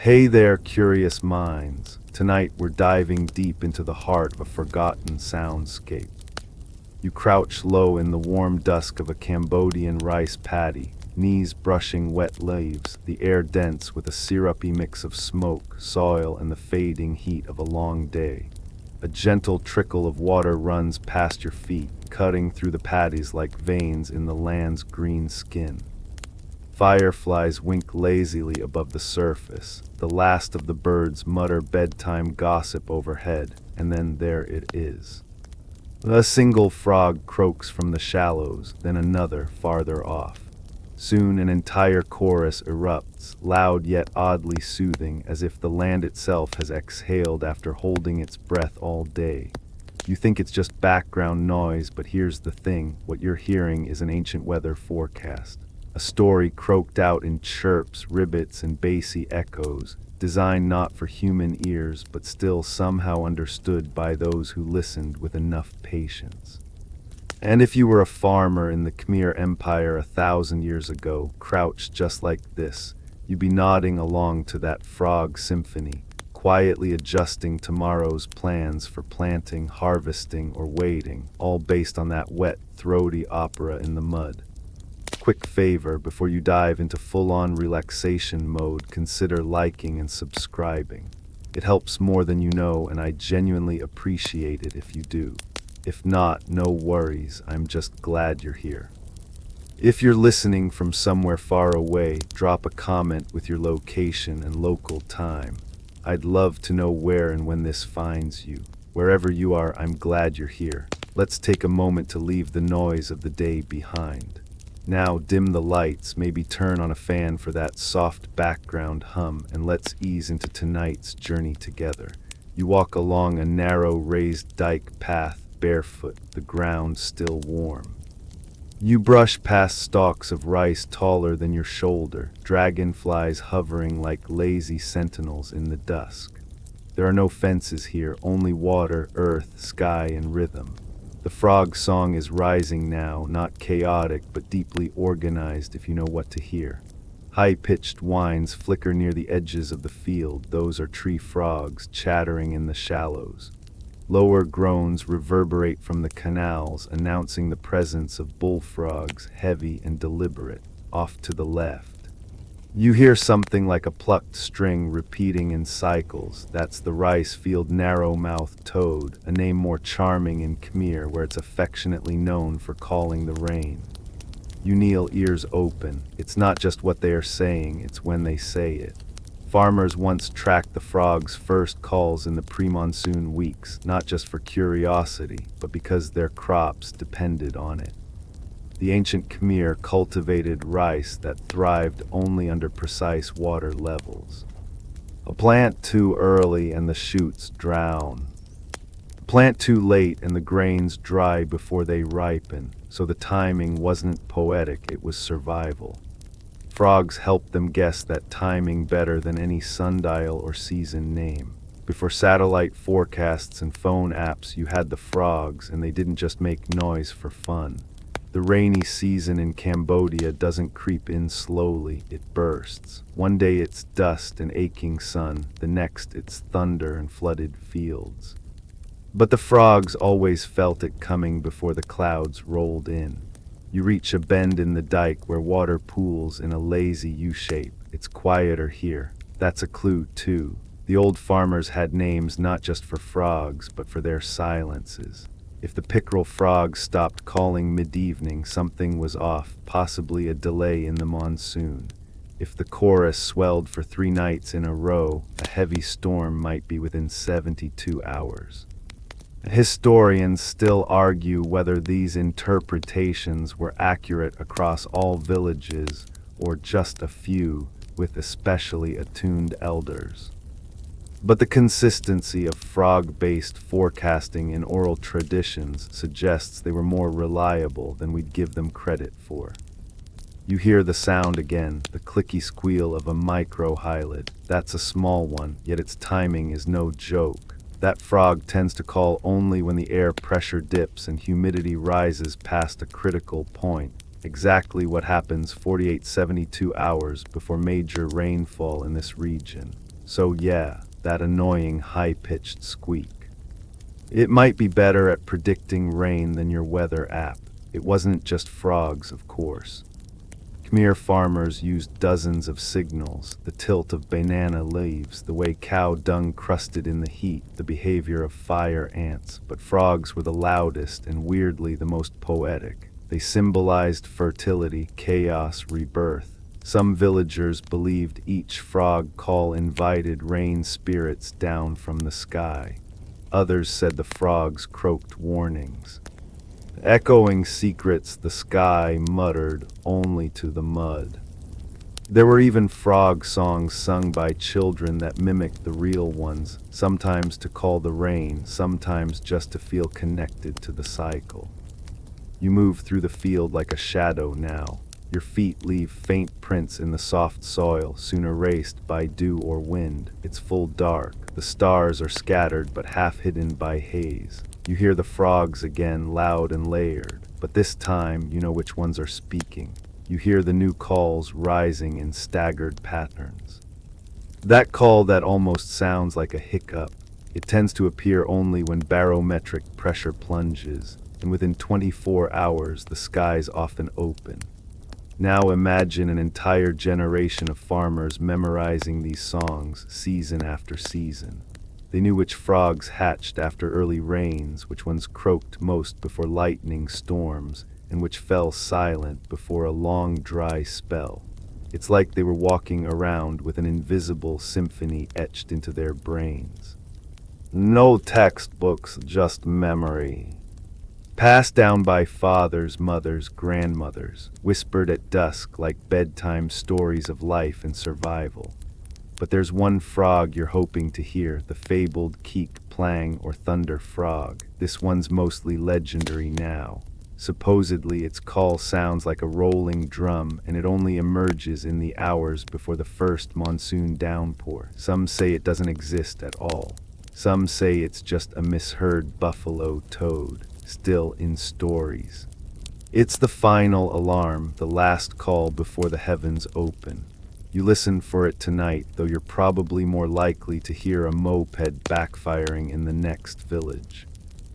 Hey there, curious minds. Tonight we're diving deep into the heart of a forgotten soundscape. You crouch low in the warm dusk of a Cambodian rice paddy, knees brushing wet leaves, the air dense with a syrupy mix of smoke, soil, and the fading heat of a long day. A gentle trickle of water runs past your feet, cutting through the paddies like veins in the land's green skin. Fireflies wink lazily above the surface. The last of the birds mutter bedtime gossip overhead, and then there it is. A single frog croaks from the shallows, then another farther off. Soon an entire chorus erupts, loud yet oddly soothing, as if the land itself has exhaled after holding its breath all day. You think it's just background noise, but here's the thing: what you're hearing is an ancient weather forecast. A story croaked out in chirps, ribbits, and bassy echoes, designed not for human ears, but still somehow understood by those who listened with enough patience. And if you were a farmer in the Khmer Empire 1,000 years ago, crouched just like this, you'd be nodding along to that frog symphony, quietly adjusting tomorrow's plans for planting, harvesting, or waiting, all based on that wet, throaty opera in the mud. Quick favor: before you dive into full-on relaxation mode, consider liking and subscribing. It helps more than you know, and I genuinely appreciate it if you do. If not, no worries, I'm just glad you're here. If you're listening from somewhere far away, drop a comment with your location and local time. I'd love to know where and when this finds you. Wherever you are, I'm glad you're here. Let's take a moment to leave the noise of the day behind. Now dim the lights, maybe turn on a fan for that soft background hum, and let's ease into tonight's journey together. You walk along a narrow raised dike path, barefoot, the ground still warm. You brush past stalks of rice taller than your shoulder, dragonflies hovering like lazy sentinels in the dusk. There are no fences here, only water, earth, sky, and rhythm. The frog song is rising now, not chaotic, but deeply organized if you know what to hear. High-pitched whines flicker near the edges of the field. Those are tree frogs chattering in the shallows. Lower groans reverberate from the canals, announcing the presence of bullfrogs, heavy and deliberate, off to the left. You hear something like a plucked string repeating in cycles. That's the rice-field narrow-mouthed toad, a name more charming in Khmer, where it's affectionately known for calling the rain. You kneel, ears open. It's not just what they are saying, it's when they say it. Farmers once tracked the frog's first calls in the pre-monsoon weeks, not just for curiosity, but because their crops depended on it. The ancient Khmer cultivated rice that thrived only under precise water levels. A plant too early and the shoots drown. A plant too late and the grains dry before they ripen, so the timing wasn't poetic, it was survival. Frogs helped them guess that timing better than any sundial or season name. Before satellite forecasts and phone apps, you had the frogs, and they didn't just make noise for fun. The rainy season in Cambodia doesn't creep in slowly, it bursts. One day it's dust and aching sun, the next it's thunder and flooded fields. But the frogs always felt it coming before the clouds rolled in. You reach a bend in the dike where water pools in a lazy U-shape. It's quieter here. That's a clue, too. The old farmers had names not just for frogs, but for their silences. If the pickerel frog stopped calling mid-evening, something was off, possibly a delay in the monsoon. If the chorus swelled for 3 nights in a row, a heavy storm might be within 72 hours. Historians still argue whether these interpretations were accurate across all villages or just a few, with especially attuned elders. But the consistency of frog-based forecasting in oral traditions suggests they were more reliable than we'd give them credit for. You hear the sound again, the clicky squeal of a micro-hylid. That's a small one, yet its timing is no joke. That frog tends to call only when the air pressure dips and humidity rises past a critical point. Exactly what happens 48-72 hours before major rainfall in this region. So yeah, that annoying high-pitched squeak. It might be better at predicting rain than your weather app. It wasn't just frogs, of course. Khmer farmers used dozens of signals: the tilt of banana leaves, the way cow dung crusted in the heat, the behavior of fire ants. But frogs were the loudest and weirdly the most poetic. They symbolized fertility, chaos, rebirth. Some villagers believed each frog call invited rain spirits down from the sky. Others said the frogs croaked warnings. Echoing secrets the sky muttered only to the mud. There were even frog songs sung by children that mimicked the real ones, sometimes to call the rain, sometimes just to feel connected to the cycle. You move through the field like a shadow now. Your feet leave faint prints in the soft soil, soon erased by dew or wind. It's full dark. The stars are scattered but half hidden by haze. You hear the frogs again, loud and layered, but this time you know which ones are speaking. You hear the new calls rising in staggered patterns. That call that almost sounds like a hiccup. It tends to appear only when barometric pressure plunges, and within 24 hours the skies often open. Now imagine an entire generation of farmers memorizing these songs season after season. They knew which frogs hatched after early rains, which ones croaked most before lightning storms, and which fell silent before a long dry spell. It's like they were walking around with an invisible symphony etched into their brains. No textbooks, just memory. Passed down by fathers, mothers, grandmothers, whispered at dusk like bedtime stories of life and survival. But there's one frog you're hoping to hear, the fabled keek, plang, or thunder frog. This one's mostly legendary now. Supposedly, its call sounds like a rolling drum, and it only emerges in the hours before the first monsoon downpour. Some say it doesn't exist at all. Some say it's just a misheard buffalo toad, still in stories. It's the final alarm, the last call before the heavens open. You listen for it tonight, though you're probably more likely to hear a moped backfiring in the next village.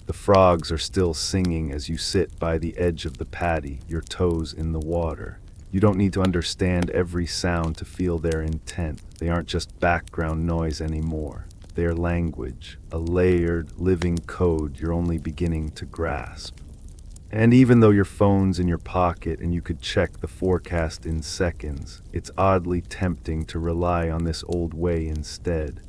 The frogs are still singing as you sit by the edge of the paddy, your toes in the water. You don't need to understand every sound to feel their intent. They aren't just background noise anymore. They are language, a layered, living code you're only beginning to grasp. And even though your phone's in your pocket and you could check the forecast in seconds, it's oddly tempting to rely on this old way instead.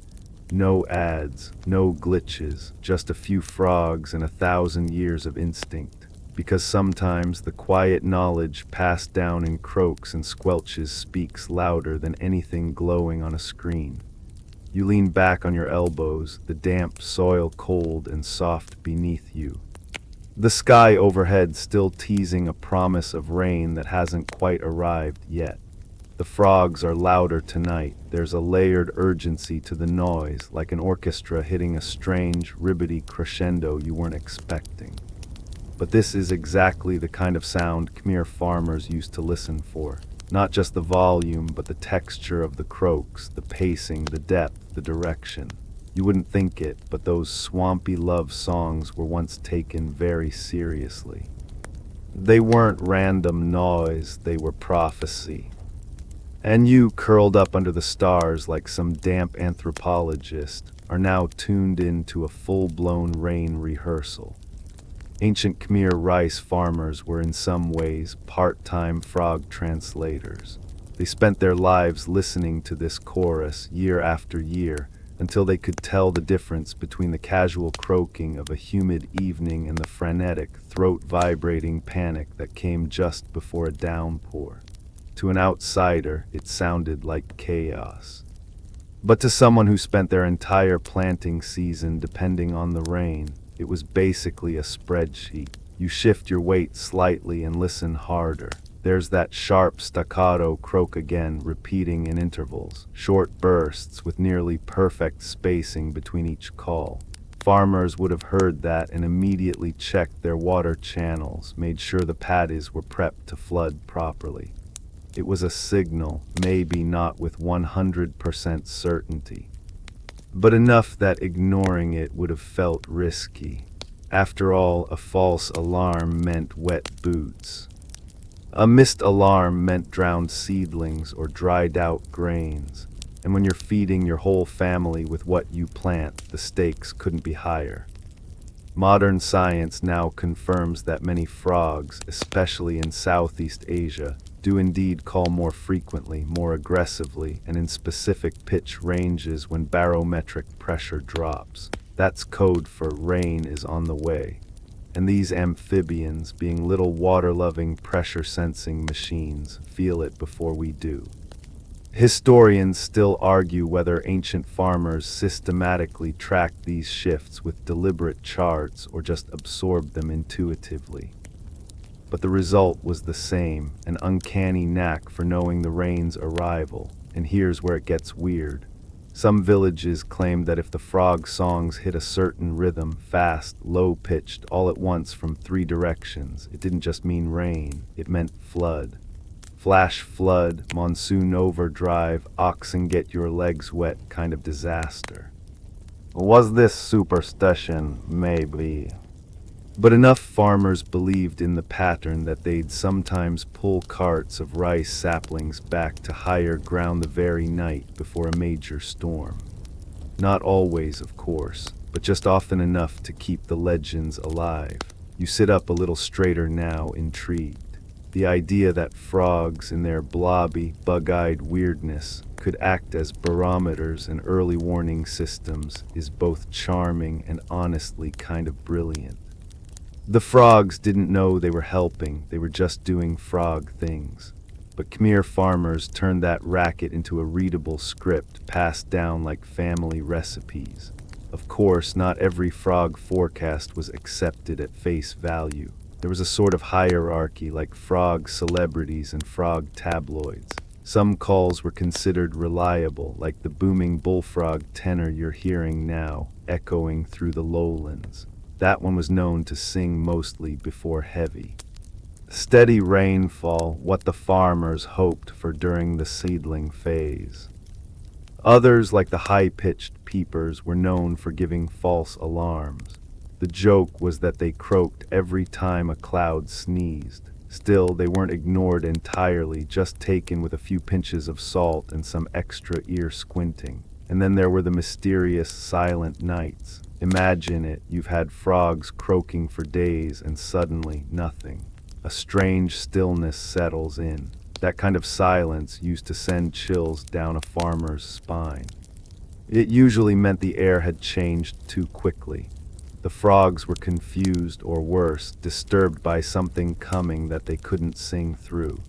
No ads, no glitches, just a few frogs and 1,000 years of instinct. Because sometimes the quiet knowledge passed down in croaks and squelches speaks louder than anything glowing on a screen. You lean back on your elbows, the damp soil cold and soft beneath you. The sky overhead still teasing a promise of rain that hasn't quite arrived yet. The frogs are louder tonight. There's a layered urgency to the noise, like an orchestra hitting a strange, ribbity crescendo you weren't expecting. But this is exactly the kind of sound Khmer farmers used to listen for. Not just the volume, but the texture of the croaks, the pacing, the depth, the direction. You wouldn't think it, but those swampy love songs were once taken very seriously. They weren't random noise, they were prophecy. And you, curled up under the stars like some damp anthropologist, are now tuned into a full-blown rain rehearsal. Ancient Khmer rice farmers were in some ways part-time frog translators. They spent their lives listening to this chorus year after year, until they could tell the difference between the casual croaking of a humid evening and the frenetic, throat-vibrating panic that came just before a downpour. To an outsider, it sounded like chaos. But to someone who spent their entire planting season depending on the rain, it was basically a spreadsheet. You shift your weight slightly and listen harder. There's that sharp staccato croak again, repeating in intervals, short bursts with nearly perfect spacing between each call. Farmers would have heard that and immediately checked their water channels, made sure the paddies were prepped to flood properly. It was a signal, maybe not with 100% certainty, but enough that ignoring it would have felt risky. After all, a false alarm meant wet boots. A missed alarm meant drowned seedlings or dried out grains. And when you're feeding your whole family with what you plant, the stakes couldn't be higher. Modern science now confirms that many frogs, especially in Southeast Asia, do indeed call more frequently, more aggressively, and in specific pitch ranges when barometric pressure drops. That's code for rain is on the way. And these amphibians, being little water-loving, pressure-sensing machines, feel it before we do. Historians still argue whether ancient farmers systematically tracked these shifts with deliberate charts or just absorbed them intuitively. But the result was the same, an uncanny knack for knowing the rain's arrival. And here's where it gets weird. Some villages claimed that if the frog songs hit a certain rhythm, fast, low-pitched, all at once from 3 directions, it didn't just mean rain, it meant flood. Flash flood, monsoon overdrive, oxen get your legs wet kind of disaster. Was this superstition? Maybe. But enough farmers believed in the pattern that they'd sometimes pull carts of rice saplings back to higher ground the very night before a major storm. Not always, of course, but just often enough to keep the legends alive. You sit up a little straighter now, intrigued. The idea that frogs, in their blobby, bug-eyed weirdness, could act as barometers and early warning systems is both charming and honestly kind of brilliant. The frogs didn't know they were helping, they were just doing frog things. But Khmer farmers turned that racket into a readable script passed down like family recipes. Of course, not every frog forecast was accepted at face value. There was a sort of hierarchy, like frog celebrities and frog tabloids. Some calls were considered reliable, like the booming bullfrog tenor you're hearing now, echoing through the lowlands. That one was known to sing mostly before heavy. Steady rainfall, what the farmers hoped for during the seedling phase. Others, like the high-pitched peepers, were known for giving false alarms. The joke was that they croaked every time a cloud sneezed. Still, they weren't ignored entirely, just taken with a few pinches of salt and some extra ear squinting. And then there were the mysterious silent nights. Imagine it, you've had frogs croaking for days and suddenly nothing. A strange stillness settles in. That kind of silence used to send chills down a farmer's spine. It usually meant the air had changed too quickly. The frogs were confused, or worse, disturbed by something coming that they couldn't sing through.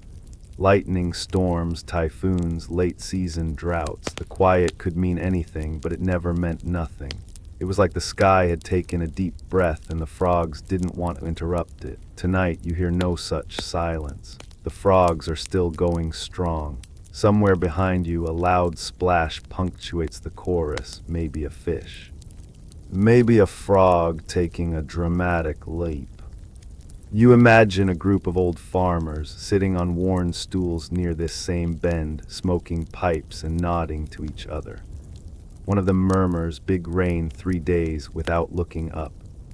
Lightning storms, typhoons, late-season droughts. The quiet could mean anything, but it never meant nothing. It was like the sky had taken a deep breath and the frogs didn't want to interrupt it. Tonight you hear no such silence. The frogs are still going strong. Somewhere behind you a loud splash punctuates the chorus, maybe a fish. Maybe a frog taking a dramatic leap. You imagine a group of old farmers sitting on worn stools near this same bend, smoking pipes and nodding to each other. One of them murmurs, "Big rain 3 days," without looking up.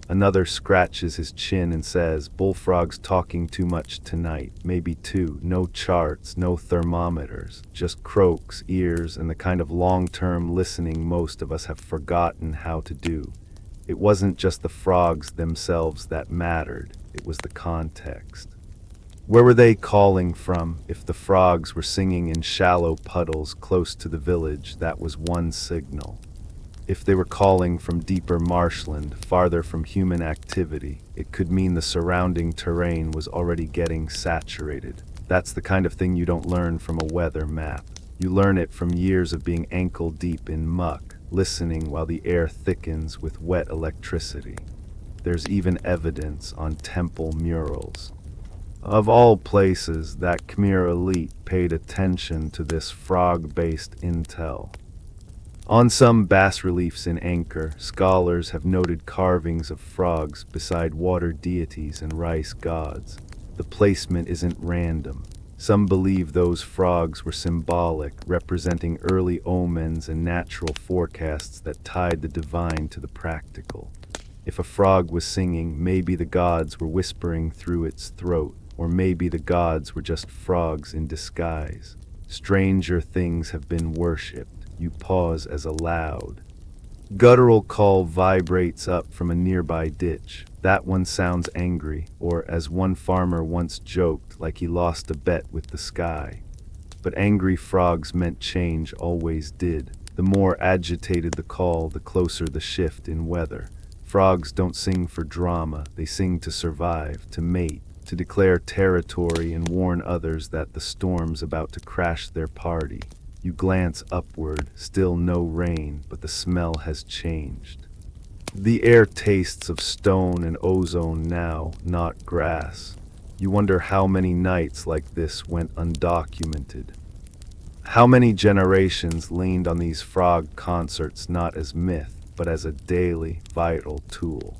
Another scratches his chin and says, "Bullfrogs talking too much tonight, maybe 2, no charts, no thermometers, just croaks, ears, and the kind of long-term listening most of us have forgotten how to do." It wasn't just the frogs themselves that mattered, it was the context. Where were they calling from? If the frogs were singing in shallow puddles close to the village, that was one signal. If they were calling from deeper marshland, farther from human activity, it could mean the surrounding terrain was already getting saturated. That's the kind of thing you don't learn from a weather map. You learn it from years of being ankle-deep in muck, listening while the air thickens with wet electricity. There's even evidence on temple murals. Of all places, that Khmer elite paid attention to this frog-based intel. On some bas-reliefs in Angkor, scholars have noted carvings of frogs beside water deities and rice gods. The placement isn't random. Some believe those frogs were symbolic, representing early omens and natural forecasts that tied the divine to the practical. If a frog was singing, maybe the gods were whispering through its throat, or maybe the gods were just frogs in disguise. Stranger things have been worshipped. You pause as a loud, guttural call vibrates up from a nearby ditch. That one sounds angry, or as one farmer once joked, like he lost a bet with the sky. But angry frogs meant change always did. The more agitated the call, the closer the shift in weather. Frogs don't sing for drama, they sing to survive, to mate, to declare territory and warn others that the storm's about to crash their party. You glance upward, still no rain, but the smell has changed. The air tastes of stone and ozone now, not grass. You wonder how many nights like this went undocumented. How many generations leaned on these frog concerts not as myth, but as a daily, vital tool.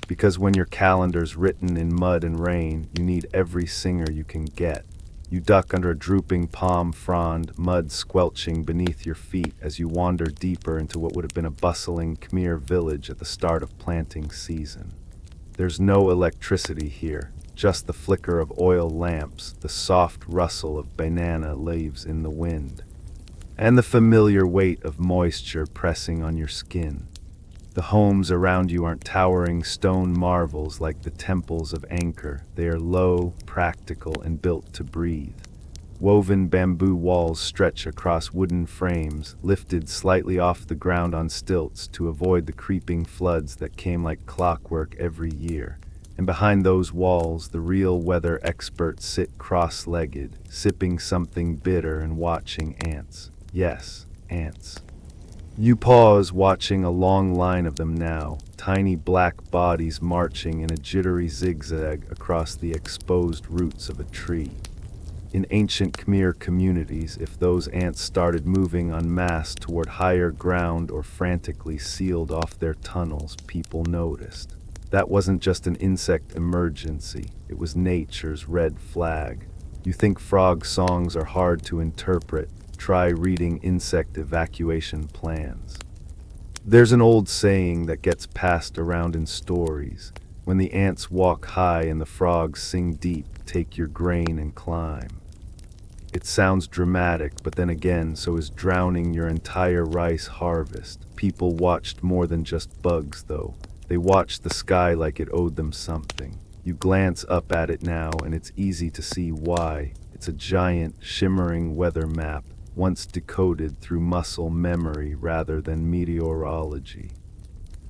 Because when your calendar's written in mud and rain, you need every singer you can get. You duck under a drooping palm frond, mud squelching beneath your feet as you wander deeper into what would have been a bustling Khmer village at the start of planting season. There's no electricity here, just the flicker of oil lamps, the soft rustle of banana leaves in the wind, and the familiar weight of moisture pressing on your skin. The homes around you aren't towering stone marvels like the temples of Angkor. They are low, practical, and built to breathe. Woven bamboo walls stretch across wooden frames, lifted slightly off the ground on stilts to avoid the creeping floods that came like clockwork every year. And behind those walls, the real weather experts sit cross-legged, sipping something bitter and watching ants. Yes, ants. You pause, watching a long line of them now, tiny black bodies marching in a jittery zigzag across the exposed roots of a tree. In ancient Khmer communities, if those ants started moving en masse toward higher ground or frantically sealed off their tunnels, people noticed. That wasn't just an insect emergency, it was nature's red flag. You think frog songs are hard to interpret? Try reading insect evacuation plans. There's an old saying that gets passed around in stories. When the ants walk high and the frogs sing deep, take your grain and climb. It sounds dramatic, but then again, so is drowning your entire rice harvest. People watched more than just bugs, though. They watched the sky like it owed them something. You glance up at it now, and it's easy to see why. It's a giant, shimmering weather map, once decoded through muscle memory rather than meteorology.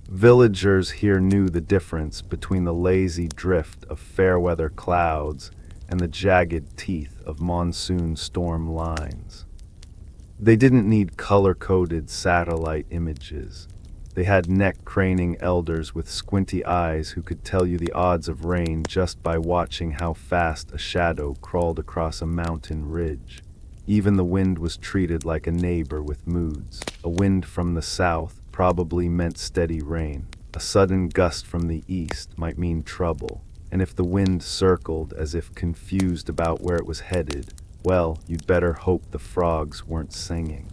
Villagers here knew the difference between the lazy drift of fair-weather clouds and the jagged teeth of monsoon storm lines. They didn't need color-coded satellite images. They had neck-craning elders with squinty eyes who could tell you the odds of rain just by watching how fast a shadow crawled across a mountain ridge. Even the wind was treated like a neighbor with moods. A wind from the south probably meant steady rain. A sudden gust from the east might mean trouble. And if the wind circled as if confused about where it was headed, well, you'd better hope the frogs weren't singing.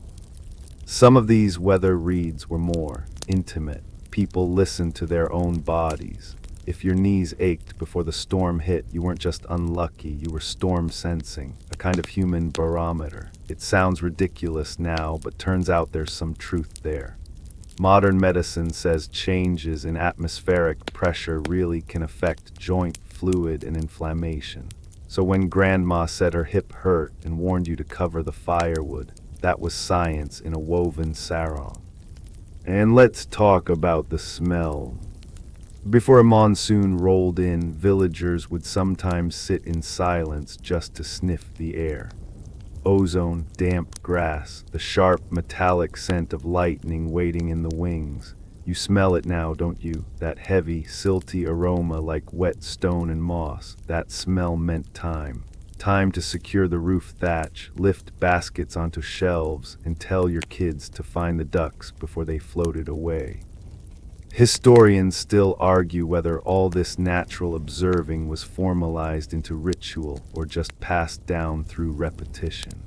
Some of these weather reads were more intimate. People listened to their own bodies. If your knees ached before the storm hit, you weren't just unlucky, you were storm sensing, a kind of human barometer. It sounds ridiculous now, but turns out there's some truth there. Modern medicine says changes in atmospheric pressure really can affect joint fluid and inflammation. So when Grandma said her hip hurt and warned you to cover the firewood, that was science in a woven sarong. And let's talk about the smell. Before a monsoon rolled in, villagers would sometimes sit in silence just to sniff the air. Ozone, damp grass, the sharp metallic scent of lightning waiting in the wings. You smell it now, don't you? That heavy, silty aroma like wet stone and moss. That smell meant time. Time to secure the roof thatch, lift baskets onto shelves, and tell your kids to find the ducks before they floated away. Historians still argue whether all this natural observing was formalized into ritual or just passed down through repetition.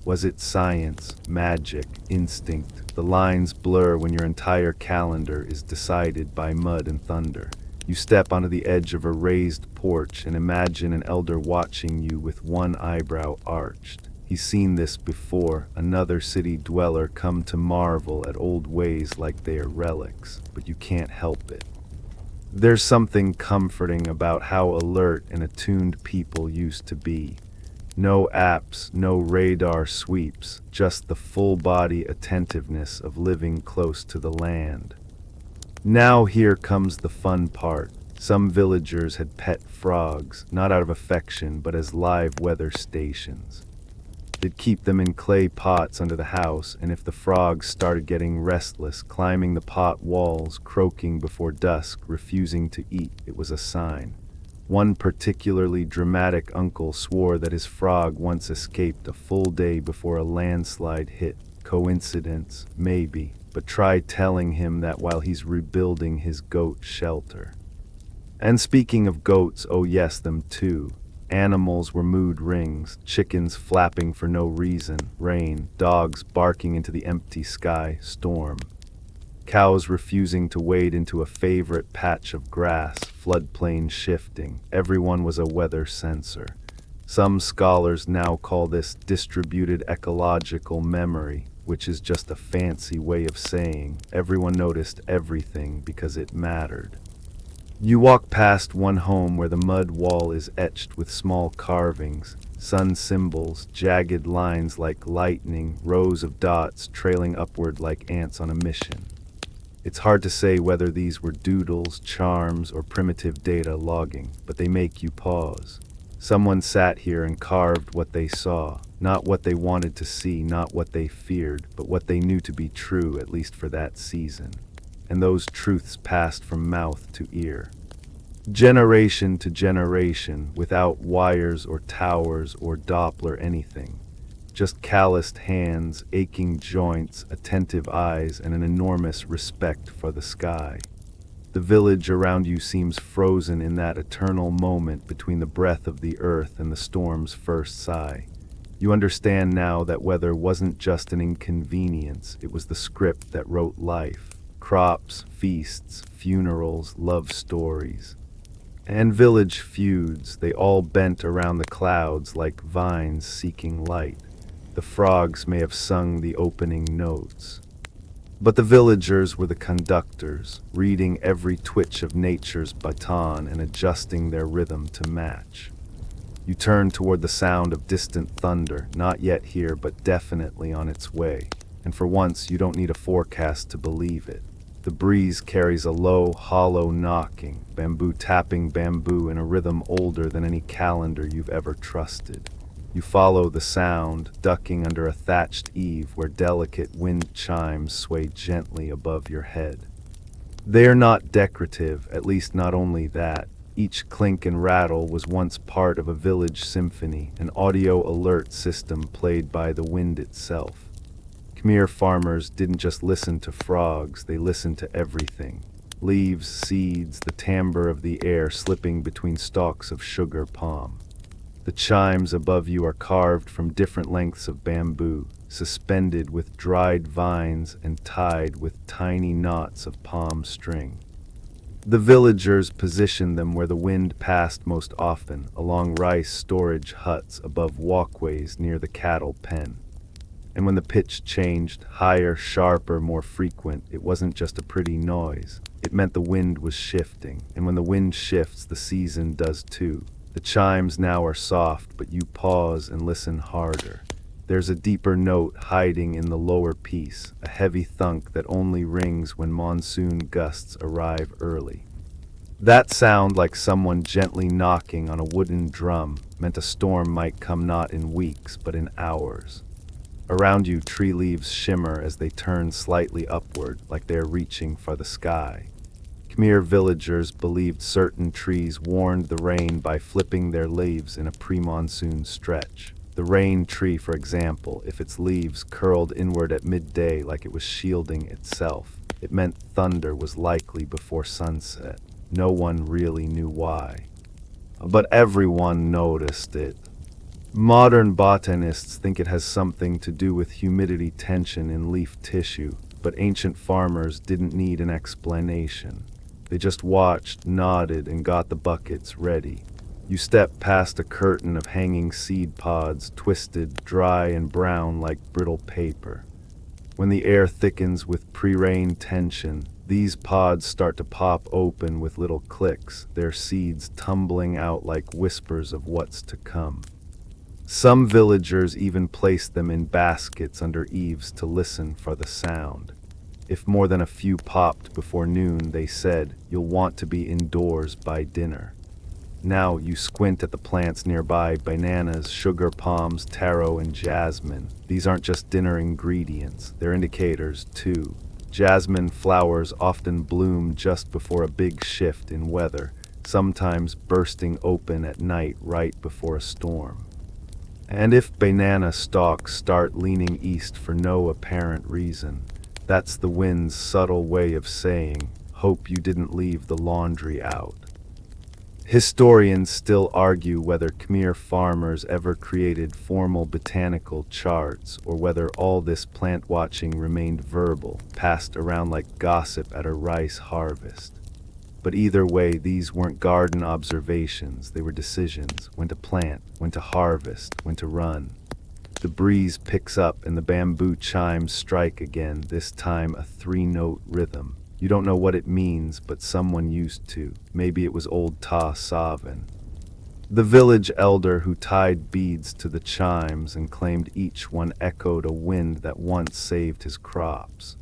Was it science, magic, instinct? The lines blur when your entire calendar is decided by mud and thunder. You step onto the edge of a raised porch and imagine an elder watching you with one eyebrow arched. He's seen this before, another city dweller come to marvel at old ways like they are relics, but you can't help it. There's something comforting about how alert and attuned people used to be. No apps, no radar sweeps, just the full-body attentiveness of living close to the land. Now here comes the fun part. Some villagers had pet frogs, not out of affection, but as live weather stations. They'd keep them in clay pots under the house, and if the frogs started getting restless, climbing the pot walls, croaking before dusk, refusing to eat, it was a sign. One particularly dramatic uncle swore that his frog once escaped a full day before a landslide hit. Coincidence? Maybe. But try telling him that while he's rebuilding his goat shelter. And speaking of goats, oh yes, them too. Animals were mood rings, chickens flapping for no reason, rain, dogs barking into the empty sky, storm. Cows refusing to wade into a favorite patch of grass, floodplain shifting. Everyone was a weather sensor. Some scholars now call this distributed ecological memory, which is just a fancy way of saying everyone noticed everything because it mattered. You walk past one home where the mud wall is etched with small carvings, sun symbols, jagged lines like lightning, rows of dots trailing upward like ants on a mission. It's hard to say whether these were doodles, charms, or primitive data logging, but they make you pause. Someone sat here and carved what they saw, not what they wanted to see, not what they feared, but what they knew to be true, at least for that season. And those truths passed from mouth to ear. Generation to generation, without wires or towers or Doppler anything. Just calloused hands, aching joints, attentive eyes, and an enormous respect for the sky. The village around you seems frozen in that eternal moment between the breath of the earth and the storm's first sigh. You understand now that weather wasn't just an inconvenience, it was the script that wrote life. Crops, feasts, funerals, love stories. And village feuds, they all bent around the clouds like vines seeking light. The frogs may have sung the opening notes. But the villagers were the conductors, reading every twitch of nature's baton and adjusting their rhythm to match. You turn toward the sound of distant thunder, not yet here but definitely on its way, and for once you don't need a forecast to believe it. The breeze carries a low, hollow knocking, bamboo tapping bamboo in a rhythm older than any calendar you've ever trusted. You follow the sound, ducking under a thatched eave where delicate wind chimes sway gently above your head. They are not decorative, at least not only that. Each clink and rattle was once part of a village symphony, an audio alert system played by the wind itself. Khmer farmers didn't just listen to frogs, they listened to everything. Leaves, seeds, the timbre of the air slipping between stalks of sugar palm. The chimes above you are carved from different lengths of bamboo, suspended with dried vines and tied with tiny knots of palm string. The villagers positioned them where the wind passed most often, along rice storage huts above walkways near the cattle pen. And when the pitch changed, higher, sharper, more frequent, it wasn't just a pretty noise. It meant the wind was shifting, and when the wind shifts, the season does too. The chimes now are soft, but you pause and listen harder. There's a deeper note hiding in the lower piece, a heavy thunk that only rings when monsoon gusts arrive early. That sound, like someone gently knocking on a wooden drum, meant a storm might come not in weeks, but in hours. Around you, tree leaves shimmer as they turn slightly upward, like they are reaching for the sky. Khmer villagers believed certain trees warned the rain by flipping their leaves in a pre-monsoon stretch. The rain tree, for example, if its leaves curled inward at midday like it was shielding itself. It meant thunder was likely before sunset. No one really knew why. But everyone noticed it. Modern botanists think it has something to do with humidity tension in leaf tissue, but ancient farmers didn't need an explanation. They just watched, nodded, and got the buckets ready. You step past a curtain of hanging seed pods, twisted, dry, and brown like brittle paper. When the air thickens with pre-rain tension, these pods start to pop open with little clicks, their seeds tumbling out like whispers of what's to come. Some villagers even placed them in baskets under eaves to listen for the sound. If more than a few popped before noon, they said, "You'll want to be indoors by dinner." Now you squint at the plants nearby: bananas, sugar palms, taro, and jasmine. These aren't just dinner ingredients, they're indicators too. Jasmine flowers often bloom just before a big shift in weather, sometimes bursting open at night right before a storm. And if banana stalks start leaning east for no apparent reason, that's the wind's subtle way of saying, "Hope you didn't leave the laundry out." Historians still argue whether Khmer farmers ever created formal botanical charts, or whether all this plant watching remained verbal, passed around like gossip at a rice harvest. But either way, these weren't garden observations, they were decisions: when to plant, when to harvest, when to run. The breeze picks up and the bamboo chimes strike again, this time a three-note rhythm. You don't know what it means, but someone used to. Maybe it was old Ta Savin, the village elder who tied beads to the chimes and claimed each one echoed a wind that once saved his crops.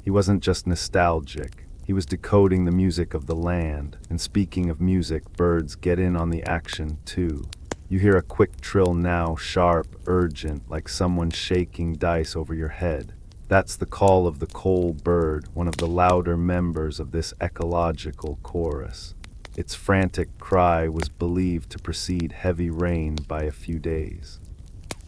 He wasn't just nostalgic, he was decoding the music of the land. And speaking of music, birds get in on the action too. You hear a quick trill now, sharp, urgent, like someone shaking dice over your head. That's the call of the coal bird, one of the louder members of this ecological chorus. Its frantic cry was believed to precede heavy rain by a few days.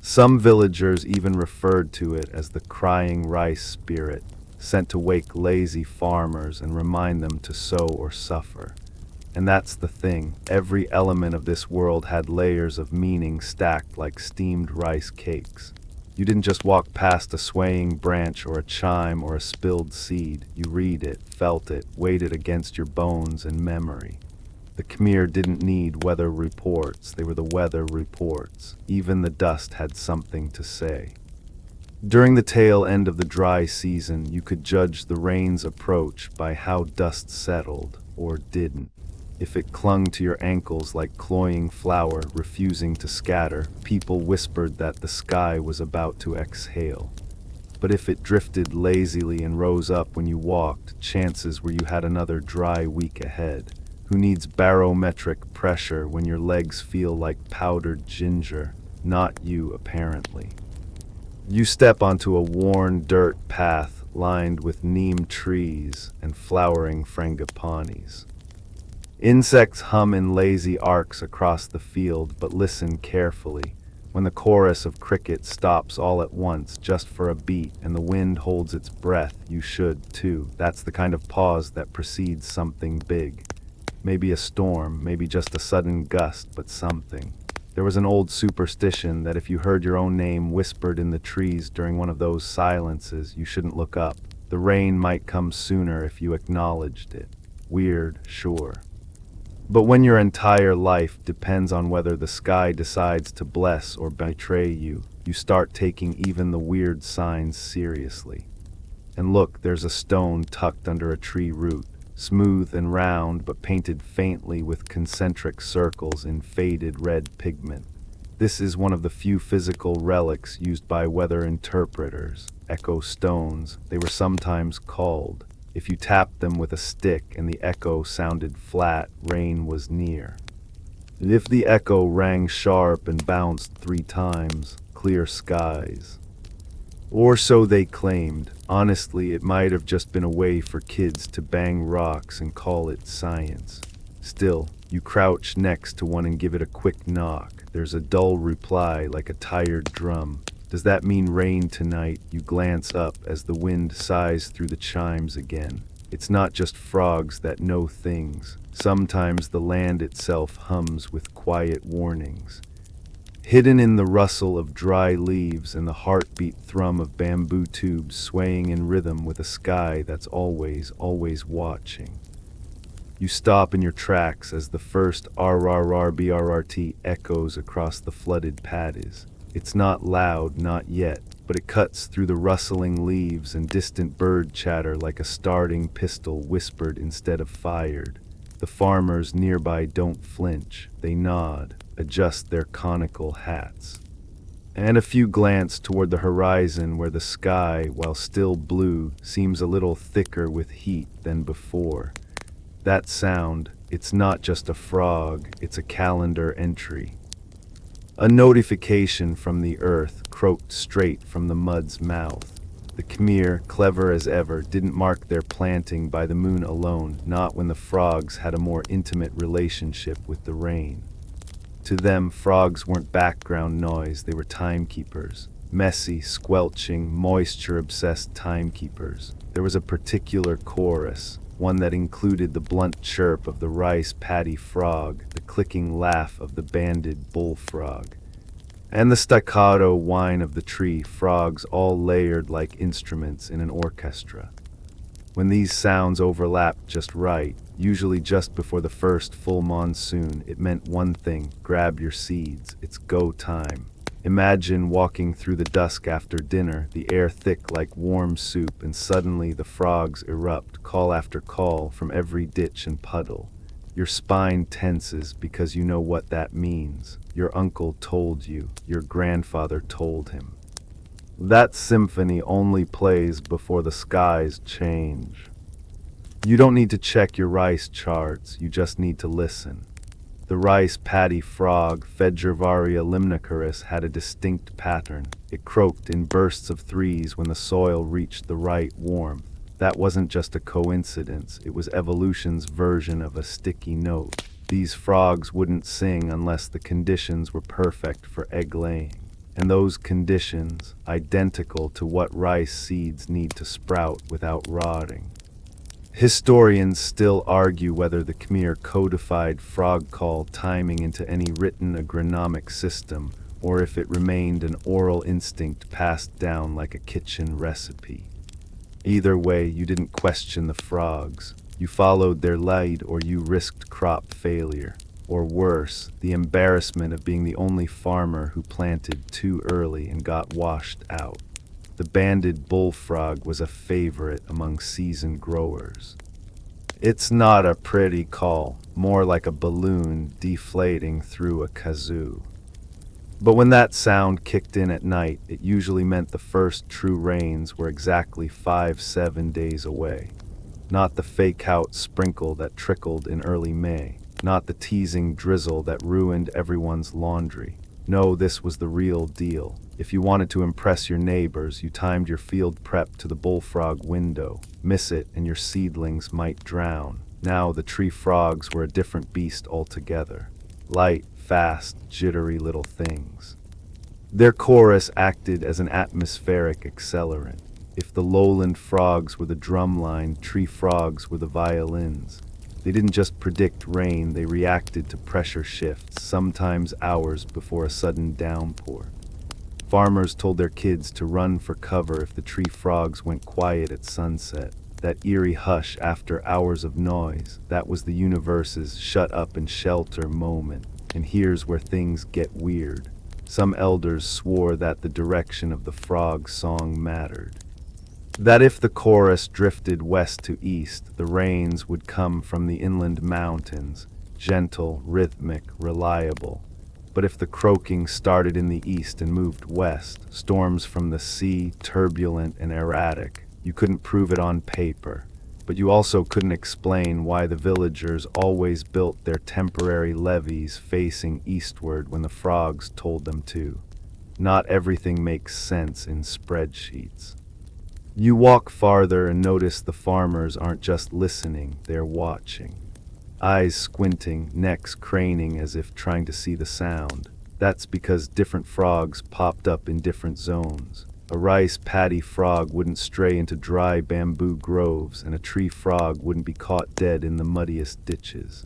Some villagers even referred to it as the crying rice spirit, sent to wake lazy farmers and remind them to sow or suffer. And that's the thing, every element of this world had layers of meaning stacked like steamed rice cakes. You didn't just walk past a swaying branch or a chime or a spilled seed. You read it, felt it, weighed it against your bones and memory. The Khmer didn't need weather reports, they were the weather reports. Even the dust had something to say. During the tail end of the dry season, you could judge the rain's approach by how dust settled, or didn't. If it clung to your ankles like cloying flour, refusing to scatter, people whispered that the sky was about to exhale. But if it drifted lazily and rose up when you walked, chances were you had another dry week ahead. Who needs barometric pressure when your legs feel like powdered ginger? Not you, apparently. You step onto a worn dirt path lined with neem trees and flowering frangipanis. Insects hum in lazy arcs across the field, but listen carefully. When the chorus of crickets stops all at once just for a beat and the wind holds its breath, you should too. That's the kind of pause that precedes something big. Maybe a storm, maybe just a sudden gust, but something. There was an old superstition that if you heard your own name whispered in the trees during one of those silences, you shouldn't look up. The rain might come sooner if you acknowledged it. Weird, sure. But when your entire life depends on whether the sky decides to bless or betray you, you start taking even the weird signs seriously. And look, there's a stone tucked under a tree root, smooth and round but painted faintly with concentric circles in faded red pigment. This is one of the few physical relics used by weather interpreters, echo stones, they were sometimes called. If you tapped them with a stick and the echo sounded flat, rain was near. And if the echo rang sharp and bounced 3 times, clear skies. Or so they claimed. Honestly, it might have just been a way for kids to bang rocks and call it science. Still, you crouch next to one and give it a quick knock. There's a dull reply like a tired drum. Does that mean rain tonight? You glance up as the wind sighs through the chimes again. It's not just frogs that know things. Sometimes the land itself hums with quiet warnings. Hidden in the rustle of dry leaves and the heartbeat thrum of bamboo tubes swaying in rhythm with a sky that's always, always watching. You stop in your tracks as the first RRRBRRT echoes across the flooded paddies. It's not loud, not yet, but it cuts through the rustling leaves and distant bird chatter like a starting pistol whispered instead of fired. The farmers nearby don't flinch. They nod, adjust their conical hats. And a few glance toward the horizon where the sky, while still blue, seems a little thicker with heat than before. That sound, it's not just a frog, it's a calendar entry. A notification from the earth, croaked straight from the mud's mouth. The Khmer, clever as ever, didn't mark their planting by the moon alone, not when the frogs had a more intimate relationship with the rain. To them, frogs weren't background noise, they were timekeepers. Messy, squelching, moisture-obsessed timekeepers. There was a particular chorus, one that included the blunt chirp of the rice paddy frog, the clicking laugh of the banded bullfrog, and the staccato whine of the tree frogs, all layered like instruments in an orchestra. When these sounds overlapped just right, usually just before the first full monsoon, it meant one thing: grab your seeds, it's go time. Imagine walking through the dusk after dinner, the air thick like warm soup, and suddenly the frogs erupt, call after call, from every ditch and puddle. Your spine tenses because you know what that means. Your uncle told you, your grandfather told him. That symphony only plays before the skies change. You don't need to check your rice charts, you just need to listen. The rice paddy frog, Fedgervaria limnicaris, had a distinct pattern. It croaked in bursts of threes when the soil reached the right warmth. That wasn't just a coincidence, it was evolution's version of a sticky note. These frogs wouldn't sing unless the conditions were perfect for egg laying. And those conditions, identical to what rice seeds need to sprout without rotting. Historians still argue whether the Khmer codified frog call timing into any written agronomic system, or if it remained an oral instinct passed down like a kitchen recipe. Either way, you didn't question the frogs. You followed their lead, or you risked crop failure. Or worse, the embarrassment of being the only farmer who planted too early and got washed out. The banded bullfrog was a favorite among seasoned growers. It's not a pretty call, more like a balloon deflating through a kazoo. But when that sound kicked in at night, it usually meant the first true rains were exactly 5-7 days away. Not the fake-out sprinkle that trickled in early May. Not the teasing drizzle that ruined everyone's laundry. No, this was the real deal. If you wanted to impress your neighbors, you timed your field prep to the bullfrog window. Miss it, and your seedlings might drown. Now the tree frogs were a different beast altogether. Light, fast, jittery little things. Their chorus acted as an atmospheric accelerant. If the lowland frogs were the drumline, tree frogs were the violins. They didn't just predict rain, they reacted to pressure shifts, sometimes hours before a sudden downpour. Farmers told their kids to run for cover if the tree frogs went quiet at sunset. That eerie hush after hours of noise, that was the universe's shut up and shelter moment. And here's where things get weird. Some elders swore that the direction of the frog song mattered. That if the chorus drifted west to east, the rains would come from the inland mountains, gentle, rhythmic, reliable. But if the croaking started in the east and moved west, storms from the sea, turbulent and erratic, you couldn't prove it on paper. But you also couldn't explain why the villagers always built their temporary levees facing eastward when the frogs told them to. Not everything makes sense in spreadsheets. You walk farther and notice the farmers aren't just listening, they're watching. Eyes squinting, necks craning as if trying to see the sound. That's because different frogs popped up in different zones. A rice paddy frog wouldn't stray into dry bamboo groves, and a tree frog wouldn't be caught dead in the muddiest ditches.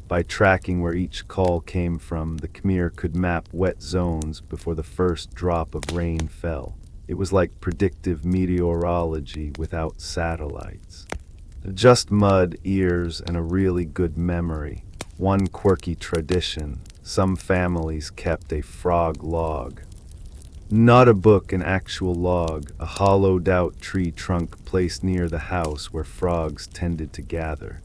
By tracking where each call came from, the Khmer could map wet zones before the first drop of rain fell. It was like predictive meteorology without satellites. Just mud, ears, and a really good memory. One quirky tradition: some families kept a frog log. Not a book, an actual log, a hollowed-out tree trunk placed near the house where frogs tended to gather.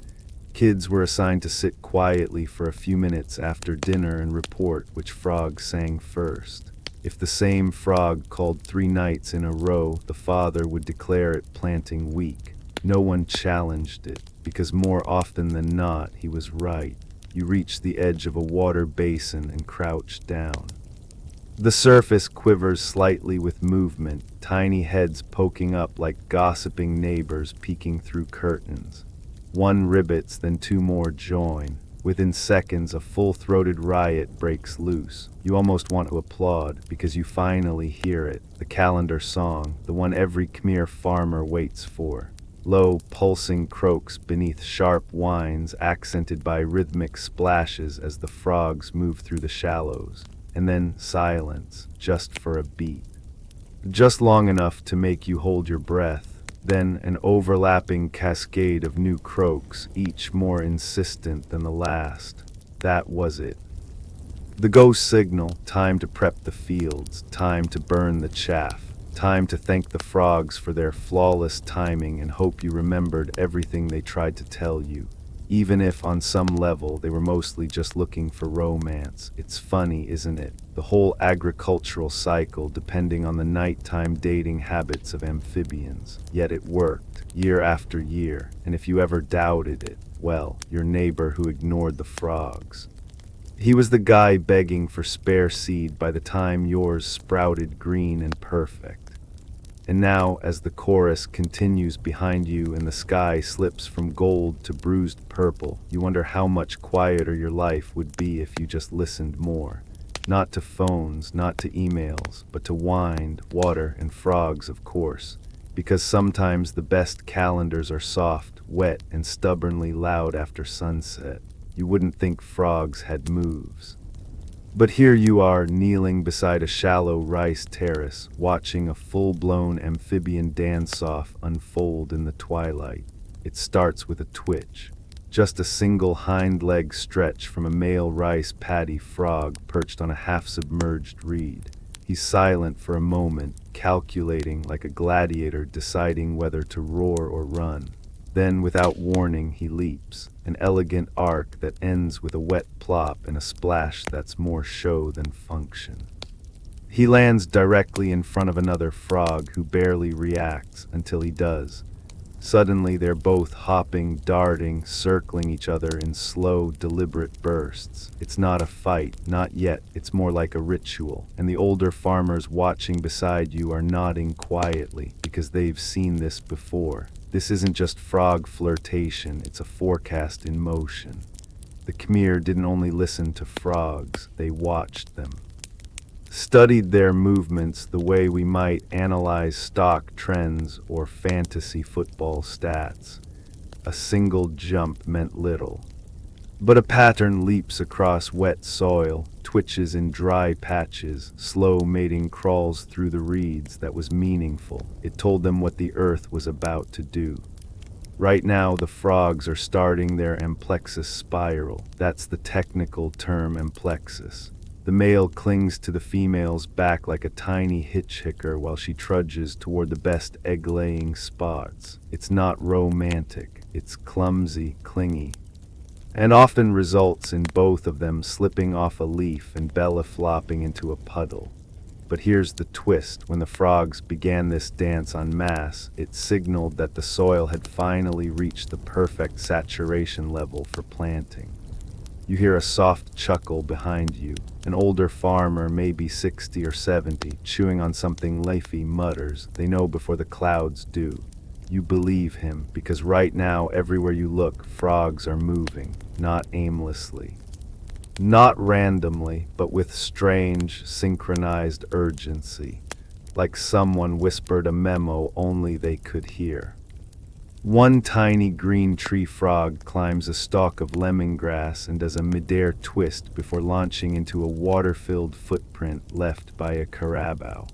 Kids were assigned to sit quietly for a few minutes after dinner and report which frog sang first. If the same frog called 3 nights in a row, the father would declare it planting week. No one challenged it, because more often than not, he was right. You reached the edge of a water basin and crouched down. The surface quivers slightly with movement, tiny heads poking up like gossiping neighbors peeking through curtains. One ribbits, then 2 more join. Within seconds, a full-throated riot breaks loose. You almost want to applaud, because you finally hear it, the calendar song, the one every Khmer farmer waits for. Low, pulsing croaks beneath sharp whines, accented by rhythmic splashes as the frogs move through the shallows. And then silence, just for a beat. Just long enough to make you hold your breath. Then an overlapping cascade of new croaks, each more insistent than the last. That was it. The ghost signal, time to prep the fields, time to burn the chaff, time to thank the frogs for their flawless timing and hope you remembered everything they tried to tell you. Even if, on some level, they were mostly just looking for romance. It's funny, isn't it? The whole agricultural cycle depending on the nighttime dating habits of amphibians. Yet it worked, year after year, and if you ever doubted it, well, your neighbor who ignored the frogs. He was the guy begging for spare seed by the time yours sprouted green and perfect. And now, as the chorus continues behind you and the sky slips from gold to bruised purple, you wonder how much quieter your life would be if you just listened more. Not to phones, not to emails, but to wind, water, and frogs, of course. Because sometimes the best calendars are soft, wet, and stubbornly loud after sunset. You wouldn't think frogs had moves. But here you are, kneeling beside a shallow rice terrace, watching a full-blown amphibian dance-off unfold in the twilight. It starts with a twitch, just a single hind leg stretch from a male rice paddy frog perched on a half-submerged reed. He's silent for a moment, calculating like a gladiator deciding whether to roar or run. Then, without warning, he leaps, an elegant arc that ends with a wet plop and a splash that's more show than function. He lands directly in front of another frog who barely reacts until he does. Suddenly, they're both hopping, darting, circling each other in slow, deliberate bursts. It's not a fight, not yet, it's more like a ritual, and the older farmers watching beside you are nodding quietly because they've seen this before. This isn't just frog flirtation, it's a forecast in motion. The Khmer didn't only listen to frogs, they watched them. Studied their movements the way we might analyze stock trends or fantasy football stats. A single jump meant little. But a pattern leaps across wet soil, twitches in dry patches, slow mating crawls through the reeds that was meaningful. It told them what the earth was about to do. Right now, the frogs are starting their amplexus spiral. That's the technical term, amplexus. The male clings to the female's back like a tiny hitchhiker while she trudges toward the best egg-laying spots. It's not romantic. It's clumsy, clingy, and often results in both of them slipping off a leaf and Bella flopping into a puddle. But here's the twist: when the frogs began this dance en masse, it signaled that the soil had finally reached the perfect saturation level for planting. You hear a soft chuckle behind you. An older farmer, maybe 60 or 70, chewing on something leafy, mutters, "They know before the clouds do." You believe him, because right now, everywhere you look, frogs are moving, not aimlessly. Not randomly, but with strange, synchronized urgency, like someone whispered a memo only they could hear. One tiny green tree frog climbs a stalk of lemongrass and does a midair twist before launching into a water-filled footprint left by a carabao.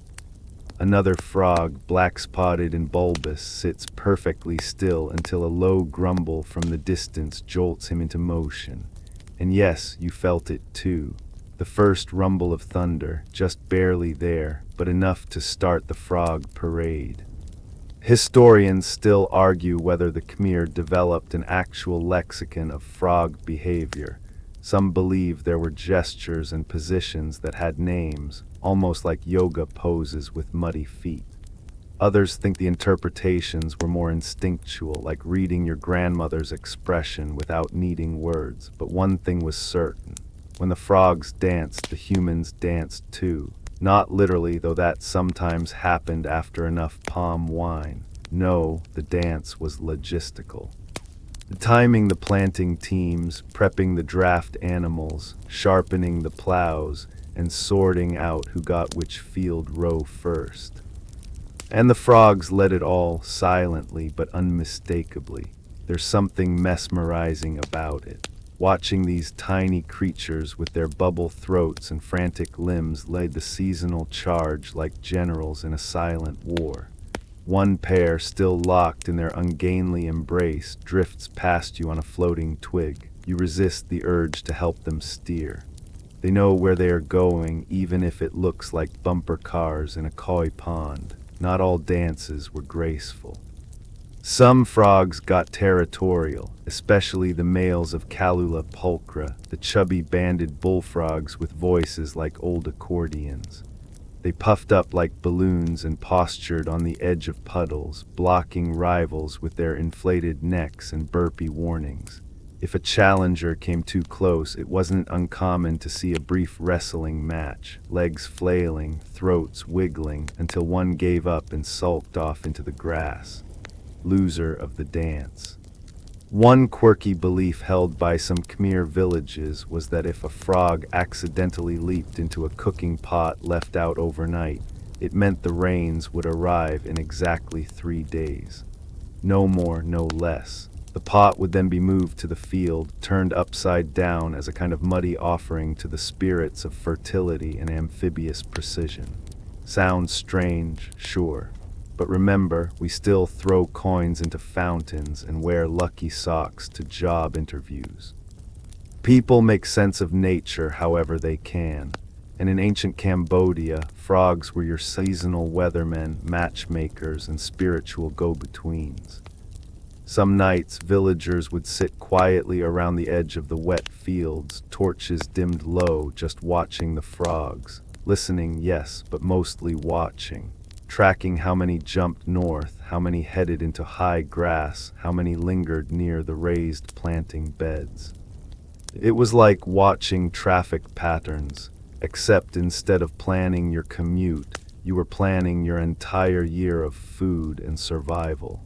Another frog, black-spotted and bulbous, sits perfectly still until a low grumble from the distance jolts him into motion. And yes, you felt it too. The first rumble of thunder, just barely there, but enough to start the frog parade. Historians still argue whether the Khmer developed an actual lexicon of frog behavior. Some believe there were gestures and positions that had names, almost like yoga poses with muddy feet. Others think the interpretations were more instinctual, like reading your grandmother's expression without needing words. But one thing was certain. When the frogs danced, the humans danced too. Not literally, though that sometimes happened after enough palm wine. No, the dance was logistical. Timing the planting teams, prepping the draft animals, sharpening the plows, and sorting out who got which field row first. And the frogs led it all, silently but unmistakably. There's something mesmerizing about it. Watching these tiny creatures with their bubble throats and frantic limbs lead the seasonal charge like generals in a silent war. One pair, still locked in their ungainly embrace, drifts past you on a floating twig. You resist the urge to help them steer. They know where they are going, even if it looks like bumper cars in a koi pond. Not all dances were graceful. Some frogs got territorial, especially the males of Calula pulchra, the chubby banded bullfrogs with voices like old accordions. They puffed up like balloons and postured on the edge of puddles, blocking rivals with their inflated necks and burpy warnings. If a challenger came too close, it wasn't uncommon to see a brief wrestling match, legs flailing, throats wiggling, until one gave up and sulked off into the grass. Loser of the dance. One quirky belief held by some Khmer villages was that if a frog accidentally leaped into a cooking pot left out overnight, it meant the rains would arrive in exactly 3 days. No more, no less. The pot would then be moved to the field, turned upside down as a kind of muddy offering to the spirits of fertility and amphibious precision. Sounds strange, sure. But remember, we still throw coins into fountains and wear lucky socks to job interviews. People make sense of nature however they can. And in ancient Cambodia, frogs were your seasonal weathermen, matchmakers, and spiritual go-betweens. Some nights, villagers would sit quietly around the edge of the wet fields, torches dimmed low, just watching the frogs. Listening, yes, but mostly watching. Tracking how many jumped north, how many headed into high grass, how many lingered near the raised planting beds. It was like watching traffic patterns, except instead of planning your commute, you were planning your entire year of food and survival.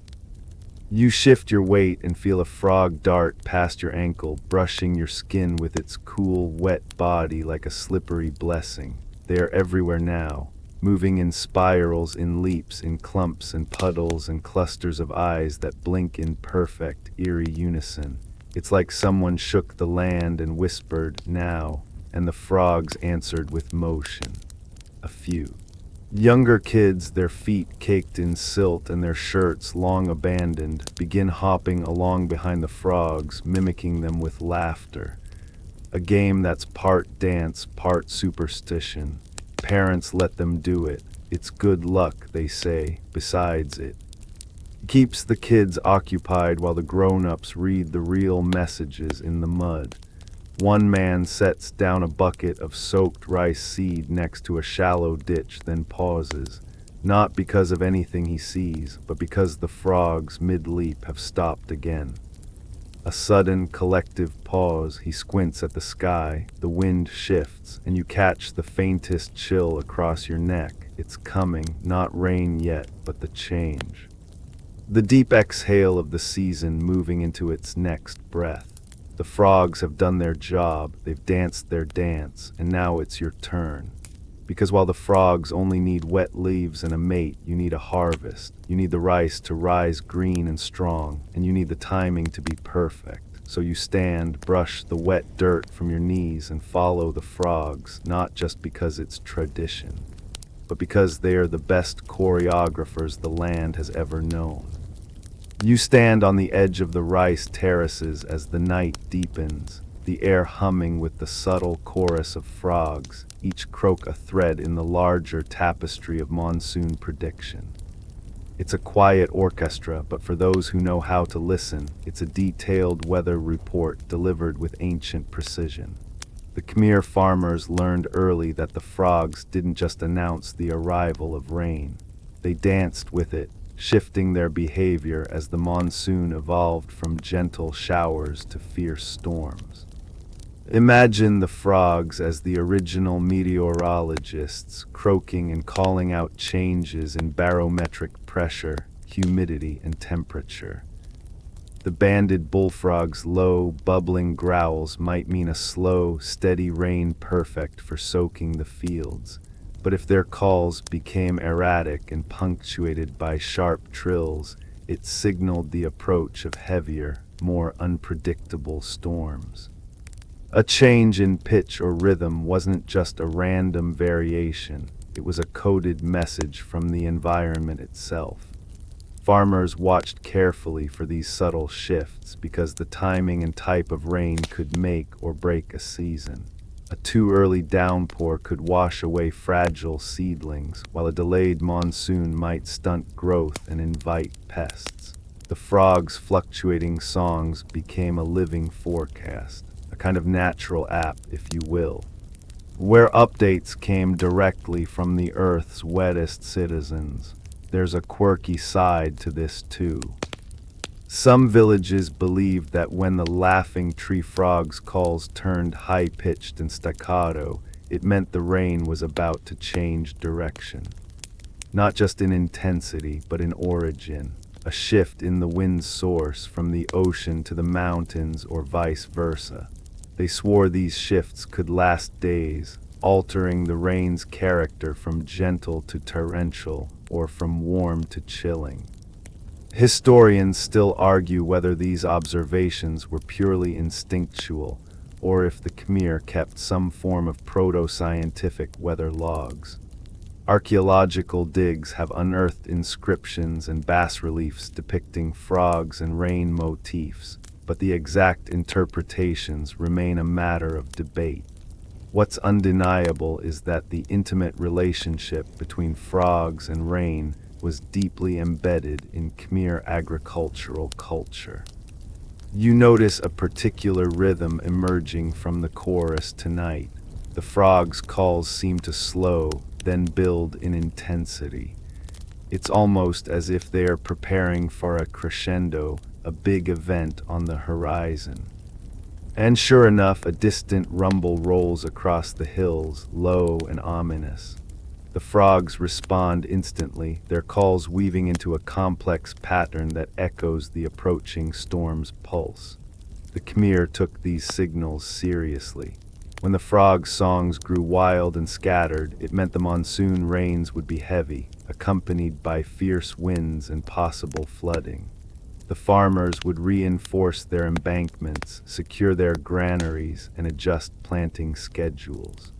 You shift your weight and feel a frog dart past your ankle, brushing your skin with its cool, wet body like a slippery blessing. They are everywhere now, moving in spirals, in leaps, in clumps and puddles and clusters of eyes that blink in perfect, eerie unison. It's like someone shook the land and whispered, "Now," and the frogs answered with motion. A few. Younger kids, their feet caked in silt and their shirts long abandoned, begin hopping along behind the frogs, mimicking them with laughter. A game that's part dance, part superstition. Parents let them do it. It's good luck, they say. Besides, it keeps the kids occupied while the grown-ups read the real messages in the mud. One man sets down a bucket of soaked rice seed next to a shallow ditch, then pauses, not because of anything he sees, but because the frogs mid-leap have stopped again. A sudden, collective pause, he squints at the sky, the wind shifts, and you catch the faintest chill across your neck. It's coming, not rain yet, but the change. The deep exhale of the season moving into its next breath. The frogs have done their job, they've danced their dance, and now it's your turn. Because while the frogs only need wet leaves and a mate, you need a harvest. You need the rice to rise green and strong, and you need the timing to be perfect. So you stand, brush the wet dirt from your knees, and follow the frogs, not just because it's tradition, but because they are the best choreographers the land has ever known. You stand on the edge of the rice terraces as the night deepens, the air humming with the subtle chorus of frogs, each croak a thread in the larger tapestry of monsoon prediction. It's a quiet orchestra, but for those who know how to listen, it's a detailed weather report delivered with ancient precision. The Khmer farmers learned early that the frogs didn't just announce the arrival of rain. They danced with it, shifting their behavior as the monsoon evolved from gentle showers to fierce storms. Imagine the frogs as the original meteorologists, croaking and calling out changes in barometric pressure, humidity, and temperature. The banded bullfrog's low, bubbling growls might mean a slow, steady rain perfect for soaking the fields. But if their calls became erratic and punctuated by sharp trills, it signaled the approach of heavier, more unpredictable storms. A change in pitch or rhythm wasn't just a random variation, it was a coded message from the environment itself. Farmers watched carefully for these subtle shifts because the timing and type of rain could make or break a season. A too early downpour could wash away fragile seedlings, while a delayed monsoon might stunt growth and invite pests. The frogs' fluctuating songs became a living forecast, a kind of natural app, if you will, where updates came directly from the Earth's wettest citizens. There's a quirky side to this too. Some villages believed that when the laughing tree frog's calls turned high-pitched and staccato, it meant the rain was about to change direction. Not just in intensity, but in origin. A shift in the wind's source from the ocean to the mountains or vice versa. They swore these shifts could last days, altering the rain's character from gentle to torrential or from warm to chilling. Historians still argue whether these observations were purely instinctual or if the Khmer kept some form of proto-scientific weather logs. Archaeological digs have unearthed inscriptions and bas-reliefs depicting frogs and rain motifs, but the exact interpretations remain a matter of debate. What's undeniable is that the intimate relationship between frogs and rain was deeply embedded in Khmer agricultural culture. You notice a particular rhythm emerging from the chorus tonight. The frogs' calls seem to slow, then build in intensity. It's almost as if they are preparing for a crescendo, a big event on the horizon. And sure enough, a distant rumble rolls across the hills, low and ominous. The frogs respond instantly, their calls weaving into a complex pattern that echoes the approaching storm's pulse. The Khmer took these signals seriously. When the frogs' songs grew wild and scattered, it meant the monsoon rains would be heavy, accompanied by fierce winds and possible flooding. The farmers would reinforce their embankments, secure their granaries, and adjust planting schedules.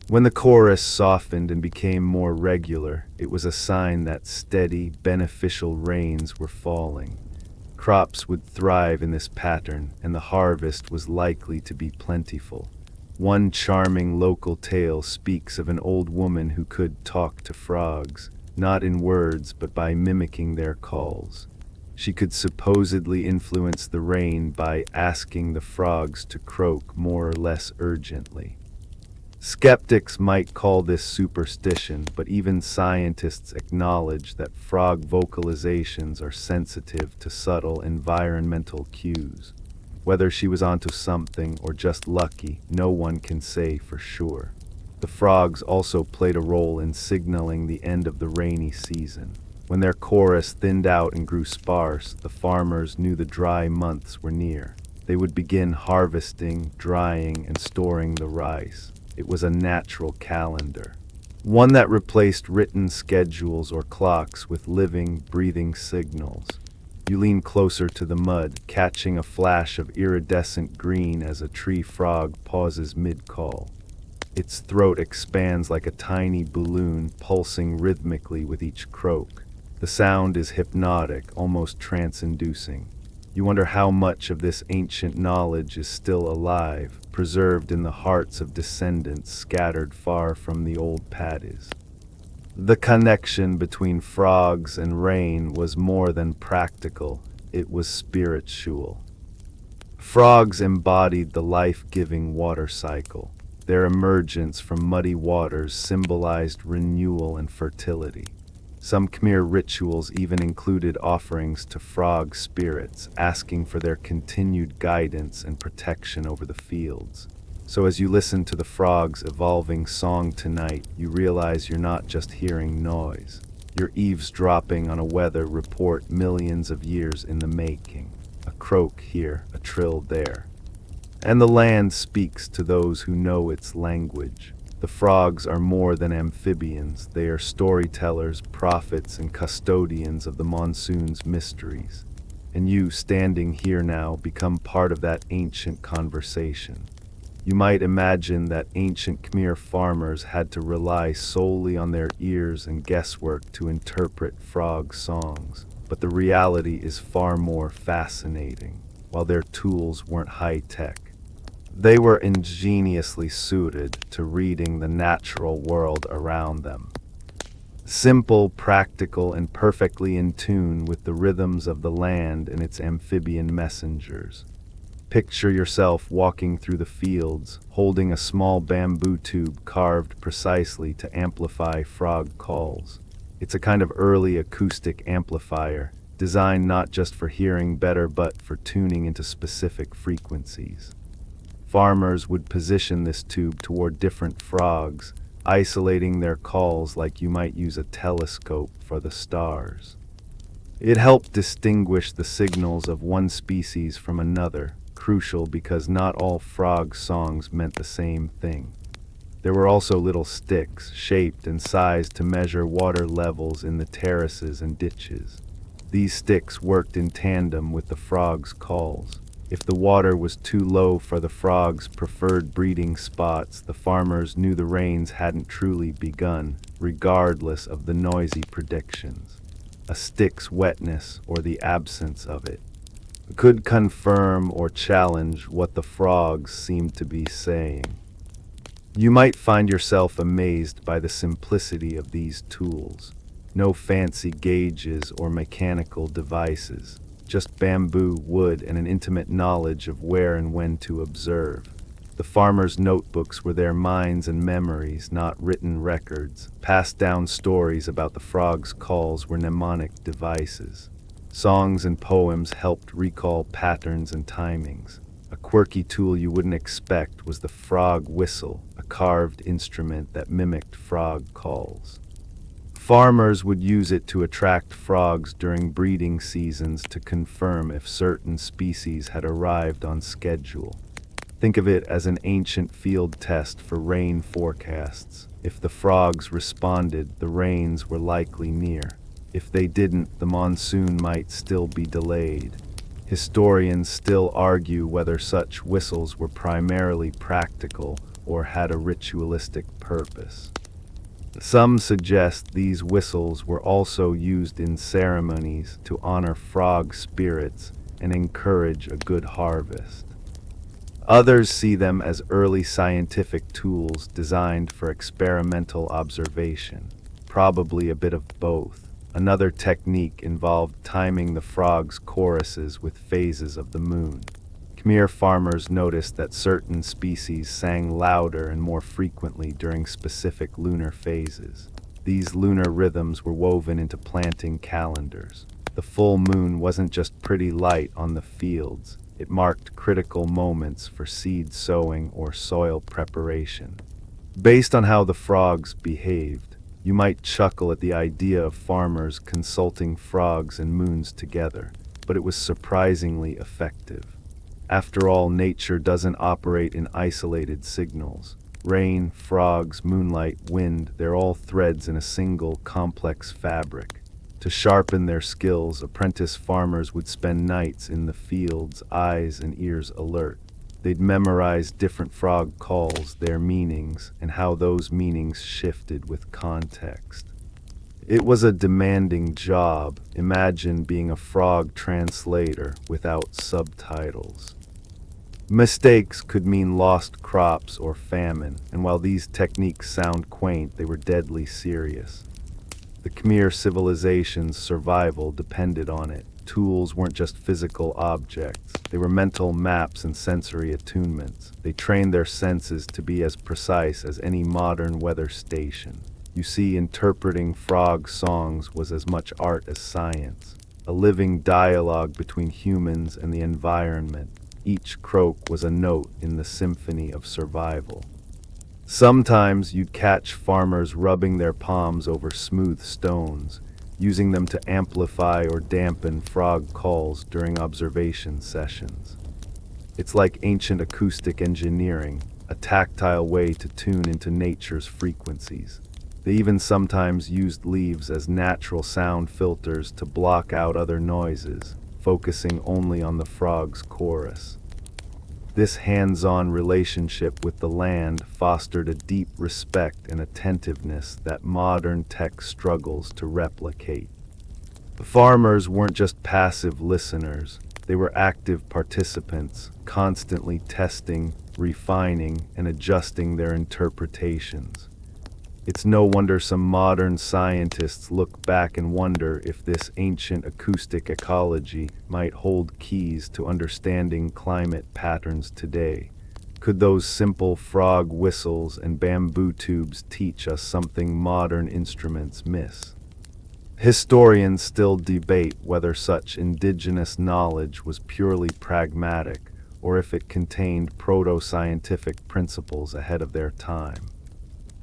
When the chorus softened and became more regular, it was a sign that steady, beneficial rains were falling. Crops would thrive in this pattern, and the harvest was likely to be plentiful. One charming local tale speaks of an old woman who could talk to frogs, not in words but by mimicking their calls. She could supposedly influence the rain by asking the frogs to croak more or less urgently. Skeptics might call this superstition, but even scientists acknowledge that frog vocalizations are sensitive to subtle environmental cues. Whether she was onto something or just lucky, no one can say for sure. The frogs also played a role in signaling the end of the rainy season. When their chorus thinned out and grew sparse, the farmers knew the dry months were near. They would begin harvesting, drying, and storing the rice. It was a natural calendar, one that replaced written schedules or clocks with living, breathing signals. You lean closer to the mud, catching a flash of iridescent green as a tree frog pauses mid-call. Its throat expands like a tiny balloon, pulsing rhythmically with each croak. The sound is hypnotic, almost trance-inducing. You wonder how much of this ancient knowledge is still alive, preserved in the hearts of descendants scattered far from the old paddies. The connection between frogs and rain was more than practical, it was spiritual. Frogs embodied the life-giving water cycle. Their emergence from muddy waters symbolized renewal and fertility. Some Khmer rituals even included offerings to frog spirits, asking for their continued guidance and protection over the fields. So as you listen to the frogs' evolving song tonight, you realize you're not just hearing noise. You're eavesdropping on a weather report millions of years in the making. A croak here, a trill there. And the land speaks to those who know its language. The frogs are more than amphibians. They are storytellers, prophets, and custodians of the monsoon's mysteries. And you, standing here now, become part of that ancient conversation. You might imagine that ancient Khmer farmers had to rely solely on their ears and guesswork to interpret frog songs. But the reality is far more fascinating. While their tools weren't high-tech, they were ingeniously suited to reading the natural world around them. Simple, practical, and perfectly in tune with the rhythms of the land and its amphibian messengers. Picture yourself walking through the fields, holding a small bamboo tube carved precisely to amplify frog calls. It's a kind of early acoustic amplifier, designed not just for hearing better but for tuning into specific frequencies. Farmers would position this tube toward different frogs, isolating their calls like you might use a telescope for the stars. It helped distinguish the signals of one species from another, crucial because not all frog songs meant the same thing. There were also little sticks, shaped and sized to measure water levels in the terraces and ditches. These sticks worked in tandem with the frogs' calls. If the water was too low for the frogs' preferred breeding spots, the farmers knew the rains hadn't truly begun, regardless of the noisy predictions. A stick's wetness, or the absence of it, could confirm or challenge what the frogs seemed to be saying. You might find yourself amazed by the simplicity of these tools. No fancy gauges or mechanical devices. Just bamboo, wood, and an intimate knowledge of where and when to observe. The farmers' notebooks were their minds and memories, not written records. Passed down stories about the frogs' calls were mnemonic devices. Songs and poems helped recall patterns and timings. A quirky tool you wouldn't expect was the frog whistle, a carved instrument that mimicked frog calls. Farmers would use it to attract frogs during breeding seasons to confirm if certain species had arrived on schedule. Think of it as an ancient field test for rain forecasts. If the frogs responded, the rains were likely near. If they didn't, the monsoon might still be delayed. Historians still argue whether such whistles were primarily practical or had a ritualistic purpose. Some suggest these whistles were also used in ceremonies to honor frog spirits and encourage a good harvest. Others see them as early scientific tools designed for experimental observation, probably a bit of both. Another technique involved timing the frogs' choruses with phases of the moon. Khmer farmers noticed that certain species sang louder and more frequently during specific lunar phases. These lunar rhythms were woven into planting calendars. The full moon wasn't just pretty light on the fields, it marked critical moments for seed sowing or soil preparation. Based on how the frogs behaved, you might chuckle at the idea of farmers consulting frogs and moons together, but it was surprisingly effective. After all, nature doesn't operate in isolated signals. Rain, frogs, moonlight, wind, they're all threads in a single, complex fabric. To sharpen their skills, apprentice farmers would spend nights in the fields, eyes and ears alert. They'd memorize different frog calls, their meanings, and how those meanings shifted with context. It was a demanding job. Imagine being a frog translator without subtitles. Mistakes could mean lost crops or famine, and while these techniques sound quaint, they were deadly serious. The Khmer civilization's survival depended on it. Tools weren't just physical objects, they were mental maps and sensory attunements. They trained their senses to be as precise as any modern weather station. You see, interpreting frog songs was as much art as science, a living dialogue between humans and the environment. Each croak was a note in the symphony of survival. Sometimes you'd catch farmers rubbing their palms over smooth stones, using them to amplify or dampen frog calls during observation sessions. It's like ancient acoustic engineering, a tactile way to tune into nature's frequencies. They even sometimes used leaves as natural sound filters to block out other noises, focusing only on the frog's chorus. This hands-on relationship with the land fostered a deep respect and attentiveness that modern tech struggles to replicate. The farmers weren't just passive listeners, they were active participants, constantly testing, refining, and adjusting their interpretations. It's no wonder some modern scientists look back and wonder if this ancient acoustic ecology might hold keys to understanding climate patterns today. Could those simple frog whistles and bamboo tubes teach us something modern instruments miss? Historians still debate whether such indigenous knowledge was purely pragmatic or if it contained proto-scientific principles ahead of their time.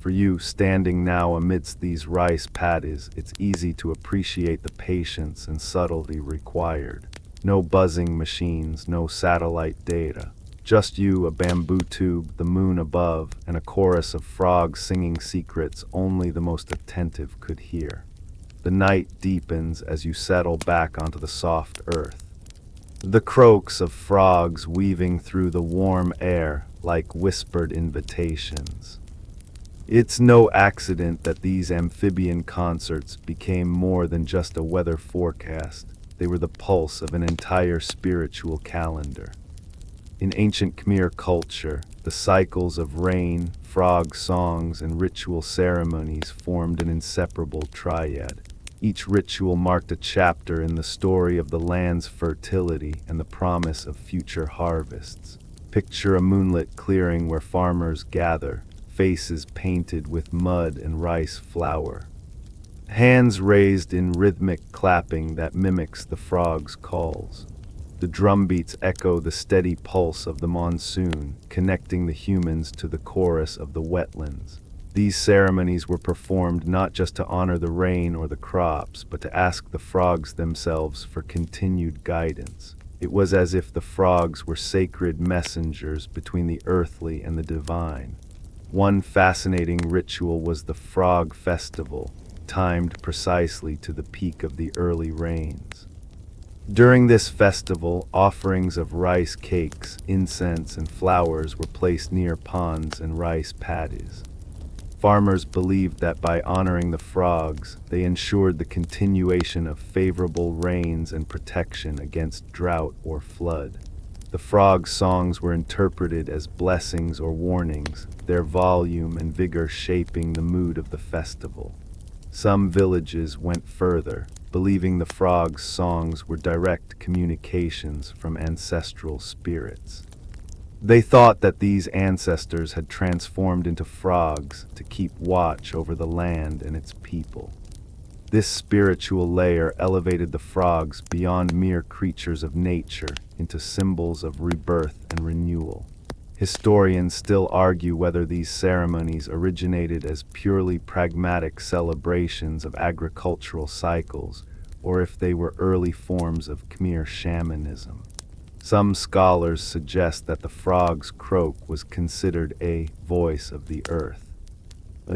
For you, standing now amidst these rice paddies, it's easy to appreciate the patience and subtlety required. No buzzing machines, no satellite data. Just you, a bamboo tube, the moon above, and a chorus of frogs singing secrets only the most attentive could hear. The night deepens as you settle back onto the soft earth. The croaks of frogs weaving through the warm air like whispered invitations. It's no accident that these amphibian concerts became more than just a weather forecast. They were the pulse of an entire spiritual calendar. In ancient Khmer culture, the cycles of rain, frog songs, and ritual ceremonies formed an inseparable triad. Each ritual marked a chapter in the story of the land's fertility and the promise of future harvests. Picture a moonlit clearing where farmers gather, faces painted with mud and rice flour. Hands raised in rhythmic clapping that mimics the frogs' calls. The drumbeats echo the steady pulse of the monsoon, connecting the humans to the chorus of the wetlands. These ceremonies were performed not just to honor the rain or the crops, but to ask the frogs themselves for continued guidance. It was as if the frogs were sacred messengers between the earthly and the divine. One fascinating ritual was the Frog Festival, timed precisely to the peak of the early rains. During this festival, offerings of rice cakes, incense, and flowers were placed near ponds and rice paddies. Farmers believed that by honoring the frogs, they ensured the continuation of favorable rains and protection against drought or flood. The frog songs were interpreted as blessings or warnings, their volume and vigor shaping the mood of the festival. Some villages went further, believing the frogs' songs were direct communications from ancestral spirits. They thought that these ancestors had transformed into frogs to keep watch over the land and its people. This spiritual layer elevated the frogs beyond mere creatures of nature into symbols of rebirth and renewal. Historians still argue whether these ceremonies originated as purely pragmatic celebrations of agricultural cycles or if they were early forms of Khmer shamanism. Some scholars suggest that the frog's croak was considered a voice of the earth,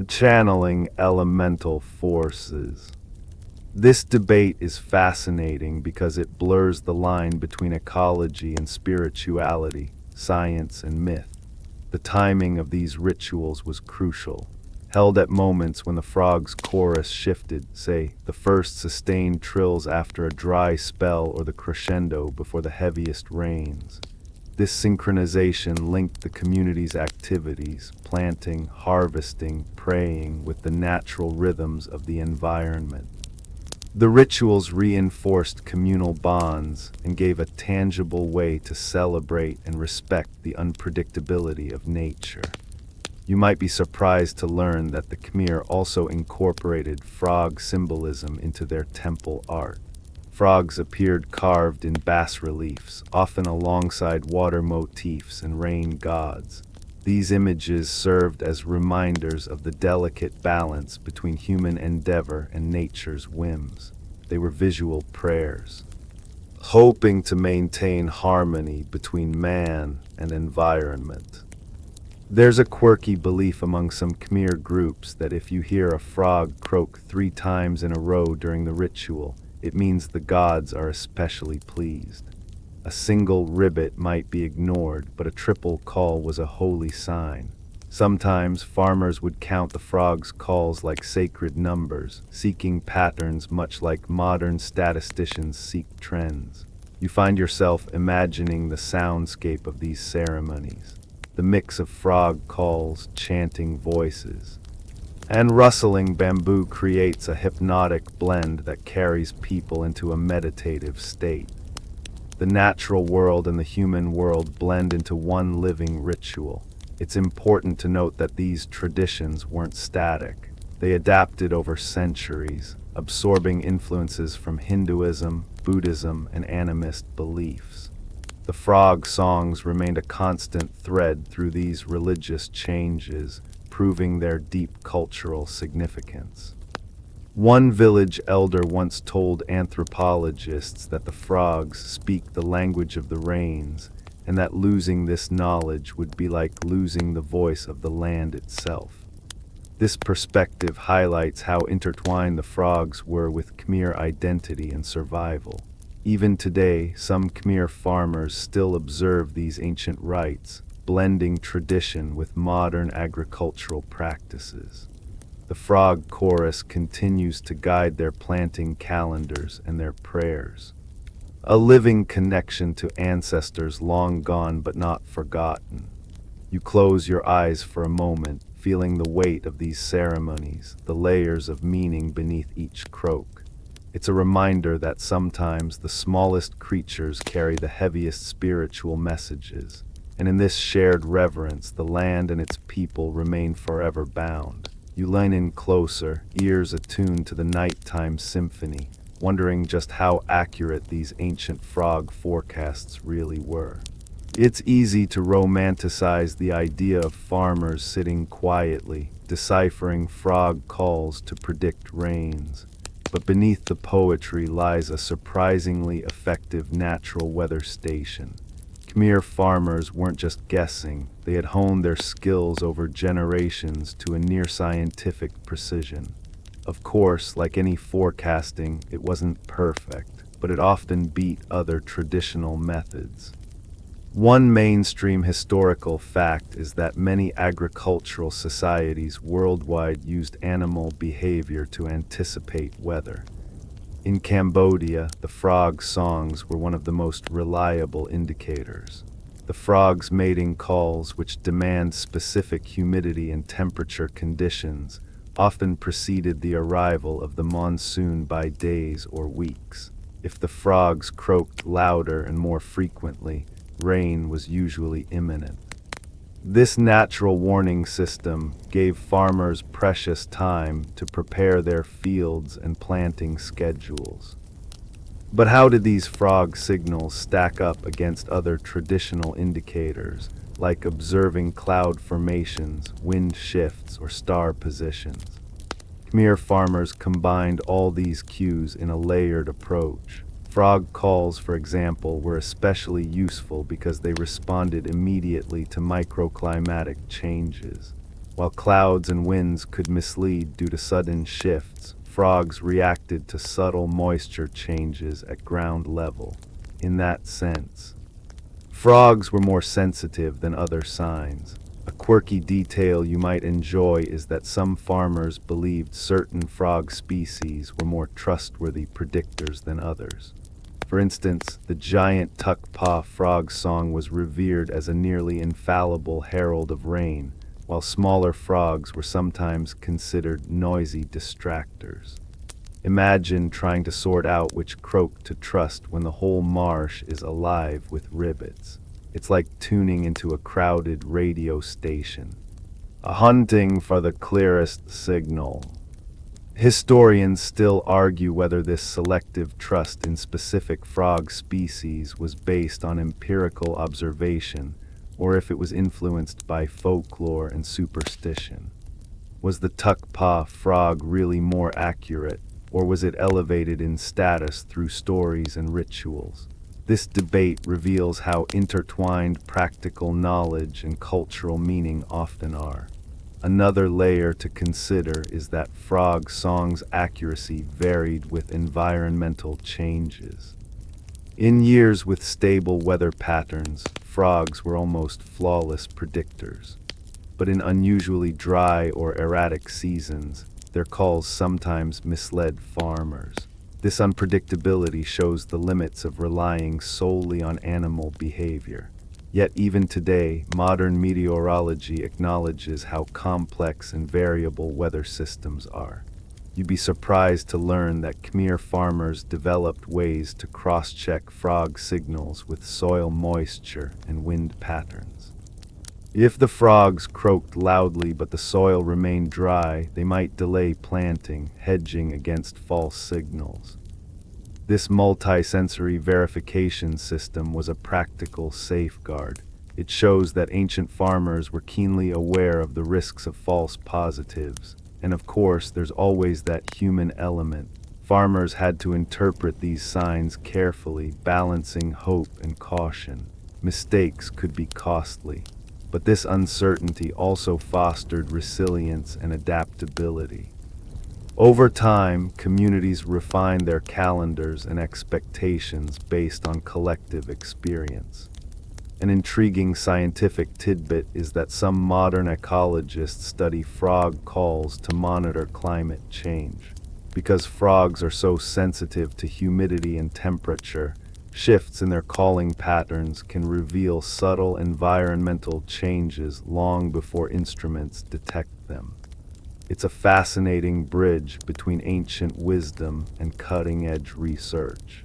channeling elemental forces. This debate is fascinating because it blurs the line between ecology and spirituality, science and myth. The timing of these rituals was crucial, held at moments when the frog's chorus shifted, say, the first sustained trills after a dry spell or the crescendo before the heaviest rains. This synchronization linked the community's activities, planting, harvesting, praying, with the natural rhythms of the environment. The rituals reinforced communal bonds and gave a tangible way to celebrate and respect the unpredictability of nature. You might be surprised to learn that the Khmer also incorporated frog symbolism into their temple art. Frogs appeared carved in bas-reliefs, often alongside water motifs and rain gods. These images served as reminders of the delicate balance between human endeavor and nature's whims. They were visual prayers, hoping to maintain harmony between man and environment. There's a quirky belief among some Khmer groups that if you hear a frog croak 3 times in a row during the ritual, it means the gods are especially pleased. A single ribbit might be ignored, but a triple call was a holy sign. Sometimes farmers would count the frog's calls like sacred numbers, seeking patterns much like modern statisticians seek trends. You find yourself imagining the soundscape of these ceremonies, the mix of frog calls, chanting voices, and rustling bamboo creates a hypnotic blend that carries people into a meditative state. The natural world and the human world blend into one living ritual. It's important to note that these traditions weren't static. They adapted over centuries, absorbing influences from Hinduism, Buddhism, and animist beliefs. The frog songs remained a constant thread through these religious changes, proving their deep cultural significance. One village elder once told anthropologists that the frogs speak the language of the rains, and that losing this knowledge would be like losing the voice of the land itself. This perspective highlights how intertwined the frogs were with Khmer identity and survival. Even today, some Khmer farmers still observe these ancient rites, blending tradition with modern agricultural practices. The frog chorus continues to guide their planting calendars and their prayers, a living connection to ancestors long gone but not forgotten. You close your eyes for a moment, feeling the weight of these ceremonies, the layers of meaning beneath each croak. It's a reminder that sometimes the smallest creatures carry the heaviest spiritual messages, and in this shared reverence, the land and its people remain forever bound. You lean in closer, ears attuned to the nighttime symphony, wondering just how accurate these ancient frog forecasts really were. It's easy to romanticize the idea of farmers sitting quietly, deciphering frog calls to predict rains. But beneath the poetry lies a surprisingly effective natural weather station. Khmer farmers weren't just guessing, they had honed their skills over generations to a near-scientific precision. Of course, like any forecasting, it wasn't perfect, but it often beat other traditional methods. One mainstream historical fact is that many agricultural societies worldwide used animal behavior to anticipate weather. In Cambodia, the frog songs were one of the most reliable indicators. The frogs' mating calls, which demand specific humidity and temperature conditions, often preceded the arrival of the monsoon by days or weeks. If the frogs croaked louder and more frequently, rain was usually imminent. This natural warning system gave farmers precious time to prepare their fields and planting schedules. But how did these frog signals stack up against other traditional indicators, like observing cloud formations, wind shifts, or star positions? Khmer farmers combined all these cues in a layered approach. Frog calls, for example, were especially useful because they responded immediately to microclimatic changes. While clouds and winds could mislead due to sudden shifts, frogs reacted to subtle moisture changes at ground level. In that sense, frogs were more sensitive than other signs. A quirky detail you might enjoy is that some farmers believed certain frog species were more trustworthy predictors than others. For instance, the giant tuck-paw frog song was revered as a nearly infallible herald of rain, while smaller frogs were sometimes considered noisy distractors. Imagine trying to sort out which croak to trust when the whole marsh is alive with ribbits. It's like tuning into a crowded radio station. A hunting for the clearest signal. Historians still argue whether this selective trust in specific frog species was based on empirical observation or if it was influenced by folklore and superstition. Was the tuck-paw frog really more accurate, or was it elevated in status through stories and rituals? This debate reveals how intertwined practical knowledge and cultural meaning often are. Another layer to consider is that frog songs' accuracy varied with environmental changes. In years with stable weather patterns, frogs were almost flawless predictors. But in unusually dry or erratic seasons, their calls sometimes misled farmers. This unpredictability shows the limits of relying solely on animal behavior. Yet even today, modern meteorology acknowledges how complex and variable weather systems are. You'd be surprised to learn that Khmer farmers developed ways to cross-check frog signals with soil moisture and wind patterns. If the frogs croaked loudly but the soil remained dry, they might delay planting, hedging against false signals. This multi-sensory verification system was a practical safeguard. It shows that ancient farmers were keenly aware of the risks of false positives. And of course, there's always that human element. Farmers had to interpret these signs carefully, balancing hope and caution. Mistakes could be costly. But this uncertainty also fostered resilience and adaptability. Over time, communities refined their calendars and expectations based on collective experience. An intriguing scientific tidbit is that some modern ecologists study frog calls to monitor climate change. Because frogs are so sensitive to humidity and temperature, shifts in their calling patterns can reveal subtle environmental changes long before instruments detect them. It's a fascinating bridge between ancient wisdom and cutting-edge research.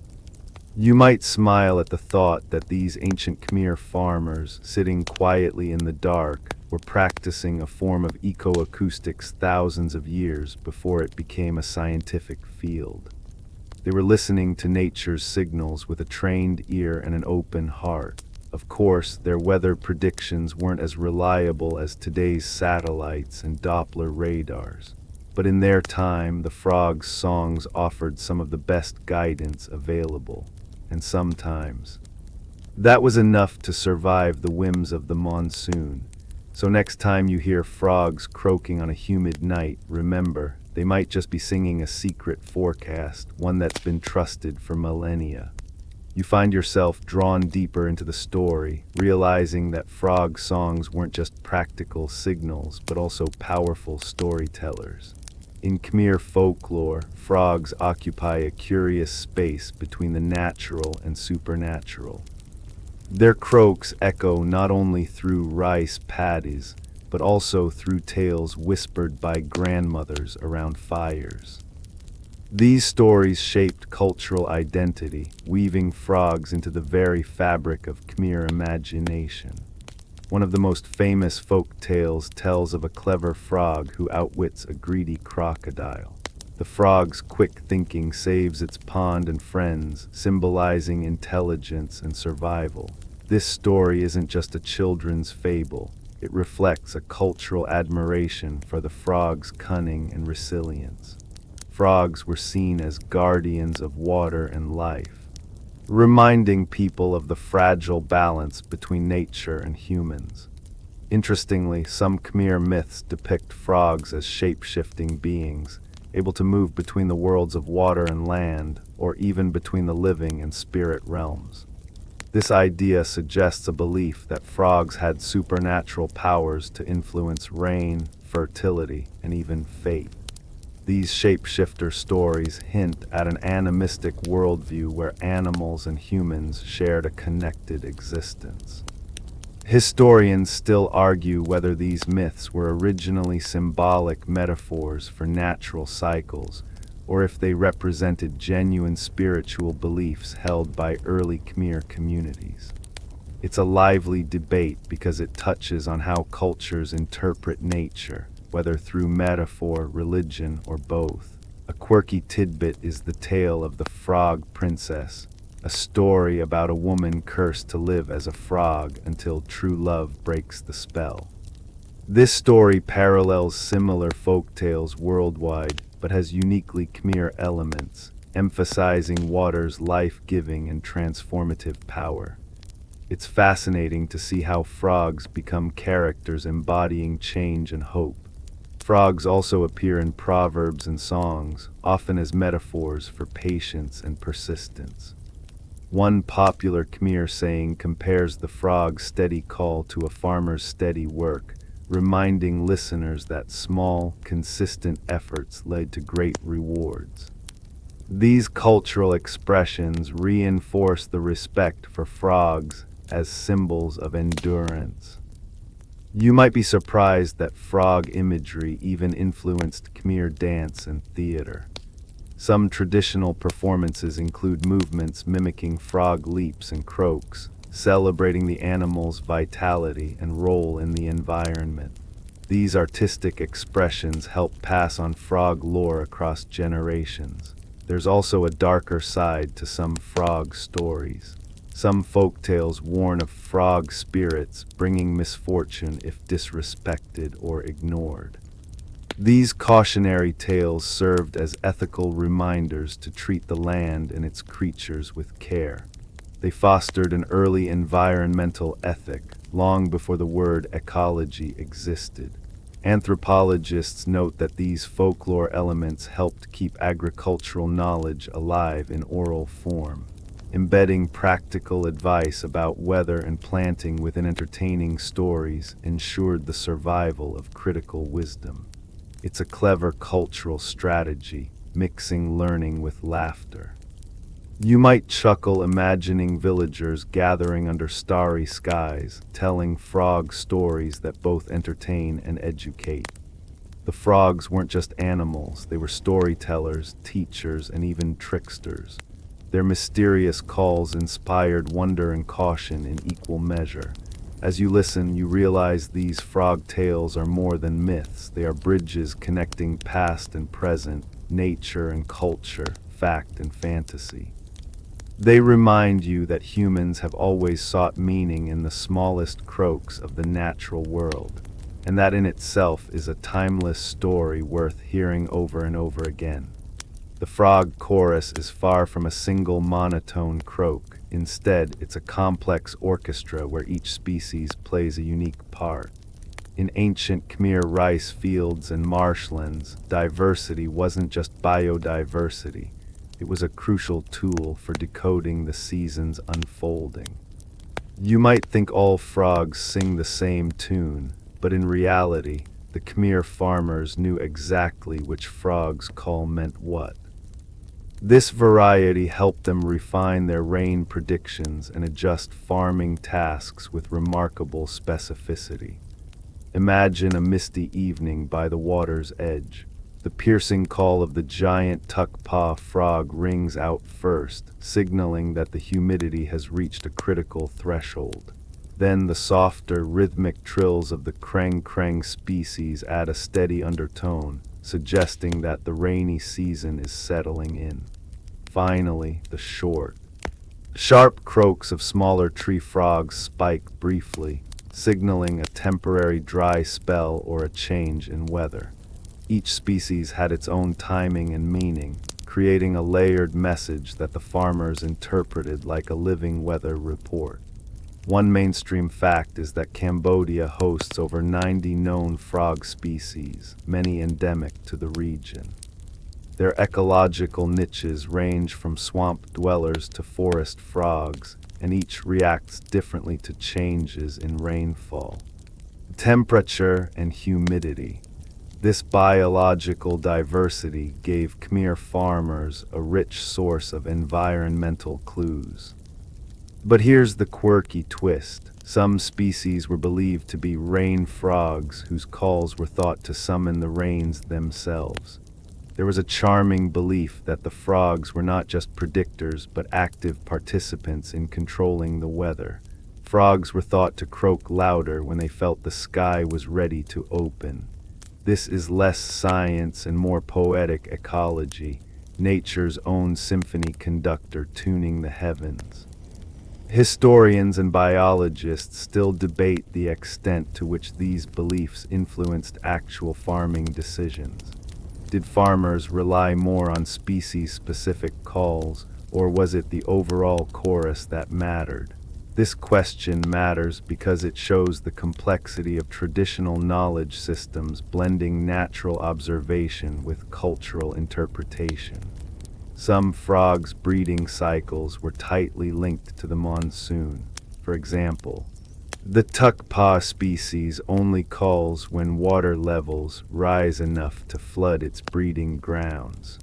You might smile at the thought that these ancient Khmer farmers, sitting quietly in the dark, were practicing a form of ecoacoustics thousands of years before it became a scientific field. They were listening to nature's signals with a trained ear and an open heart. Of course, their weather predictions weren't as reliable as today's satellites and Doppler radars. But in their time, the frogs' songs offered some of the best guidance available. And sometimes, that was enough to survive the whims of the monsoon. So next time you hear frogs croaking on a humid night, remember, they might just be singing a secret forecast, one that's been trusted for millennia. You find yourself drawn deeper into the story, realizing that frog songs weren't just practical signals, but also powerful storytellers. In Khmer folklore, frogs occupy a curious space between the natural and supernatural. Their croaks echo not only through rice paddies, but also through tales whispered by grandmothers around fires. These stories shaped cultural identity, weaving frogs into the very fabric of Khmer imagination. One of the most famous folk tales tells of a clever frog who outwits a greedy crocodile. The frog's quick thinking saves its pond and friends, symbolizing intelligence and survival. This story isn't just a children's fable. It reflects a cultural admiration for the frog's cunning and resilience. Frogs were seen as guardians of water and life, reminding people of the fragile balance between nature and humans. Interestingly, some Khmer myths depict frogs as shape-shifting beings, able to move between the worlds of water and land, or even between the living and spirit realms. This idea suggests a belief that frogs had supernatural powers to influence rain, fertility, and even fate. These shapeshifter stories hint at an animistic worldview where animals and humans shared a connected existence. Historians still argue whether these myths were originally symbolic metaphors for natural cycles, or if they represented genuine spiritual beliefs held by early Khmer communities. It's a lively debate because it touches on how cultures interpret nature, whether through metaphor, religion, or both. A quirky tidbit is the tale of the Frog Princess, a story about a woman cursed to live as a frog until true love breaks the spell. This story parallels similar folktales worldwide, but has uniquely Khmer elements, emphasizing water's life-giving and transformative power. It's fascinating to see how frogs become characters embodying change and hope. Frogs also appear in proverbs and songs, often as metaphors for patience and persistence. One popular Khmer saying compares the frog's steady call to a farmer's steady work, reminding listeners that small, consistent efforts led to great rewards. These cultural expressions reinforce the respect for frogs as symbols of endurance. You might be surprised that frog imagery even influenced Khmer dance and theater. Some traditional performances include movements mimicking frog leaps and croaks, celebrating the animal's vitality and role in the environment. These artistic expressions help pass on frog lore across generations. There's also a darker side to some frog stories. Some folktales warn of frog spirits bringing misfortune if disrespected or ignored. These cautionary tales served as ethical reminders to treat the land and its creatures with care. They fostered an early environmental ethic, long before the word ecology existed. Anthropologists note that these folklore elements helped keep agricultural knowledge alive in oral form. Embedding practical advice about weather and planting within entertaining stories ensured the survival of critical wisdom. It's a clever cultural strategy, mixing learning with laughter. You might chuckle imagining villagers gathering under starry skies, telling frog stories that both entertain and educate. The frogs weren't just animals, they were storytellers, teachers, and even tricksters. Their mysterious calls inspired wonder and caution in equal measure. As you listen, you realize these frog tales are more than myths. They are bridges connecting past and present, nature and culture, fact and fantasy. They remind you that humans have always sought meaning in the smallest croaks of the natural world, and that in itself is a timeless story worth hearing over and over again. The frog chorus is far from a single monotone croak. Instead, it's a complex orchestra where each species plays a unique part. In ancient Khmer rice fields and marshlands, diversity wasn't just biodiversity. It was a crucial tool for decoding the season's unfolding. You might think all frogs sing the same tune, but in reality, the Khmer farmers knew exactly which frog's call meant what. This variety helped them refine their rain predictions and adjust farming tasks with remarkable specificity. Imagine a misty evening by the water's edge. The piercing call of the giant tuck-paw frog rings out first, signaling that the humidity has reached a critical threshold. Then the softer, rhythmic trills of the kreng-kreng species add a steady undertone, suggesting that the rainy season is settling in. Finally, the short, sharp croaks of smaller tree frogs spike briefly, signaling a temporary dry spell or a change in weather. Each species had its own timing and meaning, creating a layered message that the farmers interpreted like a living weather report. One mainstream fact is that Cambodia hosts over 90 known frog species, many endemic to the region. Their ecological niches range from swamp dwellers to forest frogs, and each reacts differently to changes in rainfall, temperature, and humidity. This biological diversity gave Khmer farmers a rich source of environmental clues. But here's the quirky twist. Some species were believed to be rain frogs whose calls were thought to summon the rains themselves. There was a charming belief that the frogs were not just predictors but active participants in controlling the weather. Frogs were thought to croak louder when they felt the sky was ready to open. This is less science and more poetic ecology, nature's own symphony conductor tuning the heavens. Historians and biologists still debate the extent to which these beliefs influenced actual farming decisions. Did farmers rely more on species-specific calls, or was it the overall chorus that mattered? This question matters because it shows the complexity of traditional knowledge systems blending natural observation with cultural interpretation. Some frogs' breeding cycles were tightly linked to the monsoon. For example, the tukpa species only calls when water levels rise enough to flood its breeding grounds.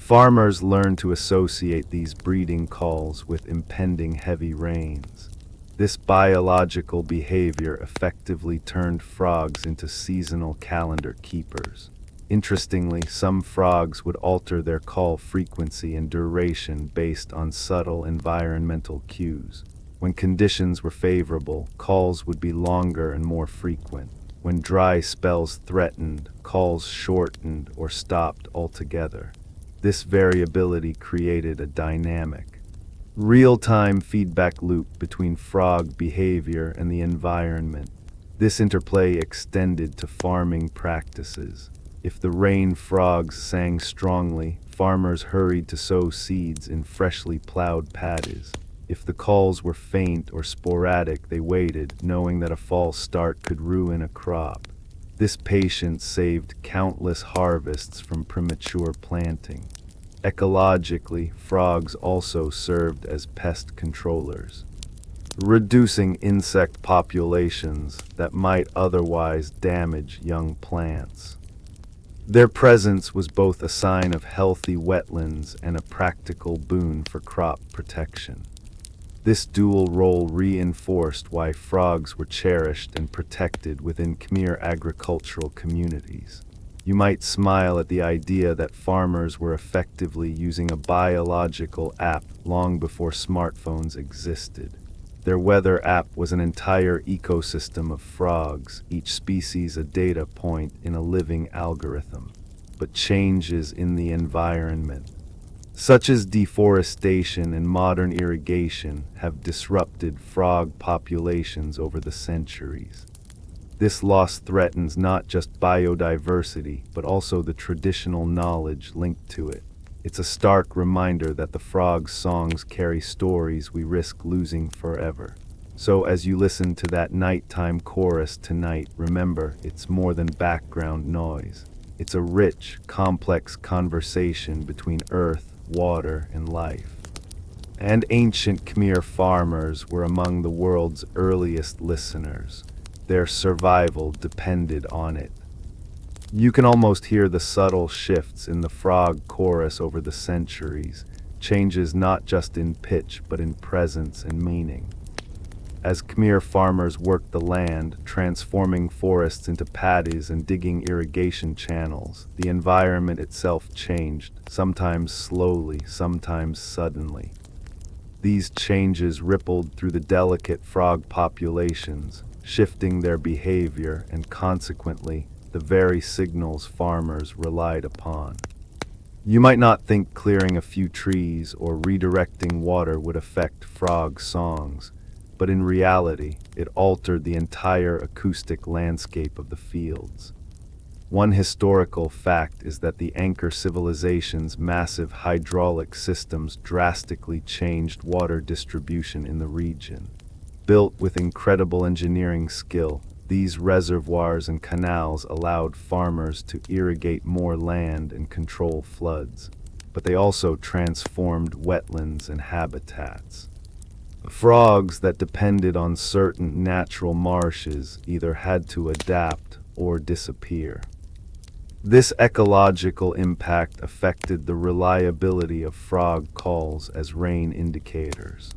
Farmers learned to associate these breeding calls with impending heavy rains. This biological behavior effectively turned frogs into seasonal calendar keepers. Interestingly, some frogs would alter their call frequency and duration based on subtle environmental cues. When conditions were favorable, calls would be longer and more frequent. When dry spells threatened, calls shortened or stopped altogether. This variability created a dynamic, real-time feedback loop between frog behavior and the environment. This interplay extended to farming practices. If the rain frogs sang strongly, farmers hurried to sow seeds in freshly plowed paddies. If the calls were faint or sporadic, they waited, knowing that a false start could ruin a crop. This patience saved countless harvests from premature planting. Ecologically, frogs also served as pest controllers, reducing insect populations that might otherwise damage young plants. Their presence was both a sign of healthy wetlands and a practical boon for crop protection. This dual role reinforced why frogs were cherished and protected within Khmer agricultural communities. You might smile at the idea that farmers were effectively using a biological app long before smartphones existed. Their weather app was an entire ecosystem of frogs, each species a data point in a living algorithm. But changes in the environment, such as deforestation and modern irrigation, have disrupted frog populations over the centuries. This loss threatens not just biodiversity, but also the traditional knowledge linked to it. It's a stark reminder that the frog's songs carry stories we risk losing forever. So as you listen to that nighttime chorus tonight, remember, it's more than background noise. It's a rich, complex conversation between earth, water, and life. And ancient Khmer farmers were among the world's earliest listeners. Their survival depended on it. You can almost hear the subtle shifts in the frog chorus over the centuries, changes not just in pitch but in presence and meaning. As Khmer farmers worked the land, transforming forests into paddies and digging irrigation channels, the environment itself changed, sometimes slowly, sometimes suddenly. These changes rippled through the delicate frog populations, shifting their behavior and consequently the very signals farmers relied upon. You might not think clearing a few trees or redirecting water would affect frog songs, but in reality, it altered the entire acoustic landscape of the fields. One historical fact is that the Anchor civilization's massive hydraulic systems drastically changed water distribution in the region. Built with incredible engineering skill, these reservoirs and canals allowed farmers to irrigate more land and control floods, but they also transformed wetlands and habitats. Frogs that depended on certain natural marshes either had to adapt or disappear. This ecological impact affected the reliability of frog calls as rain indicators.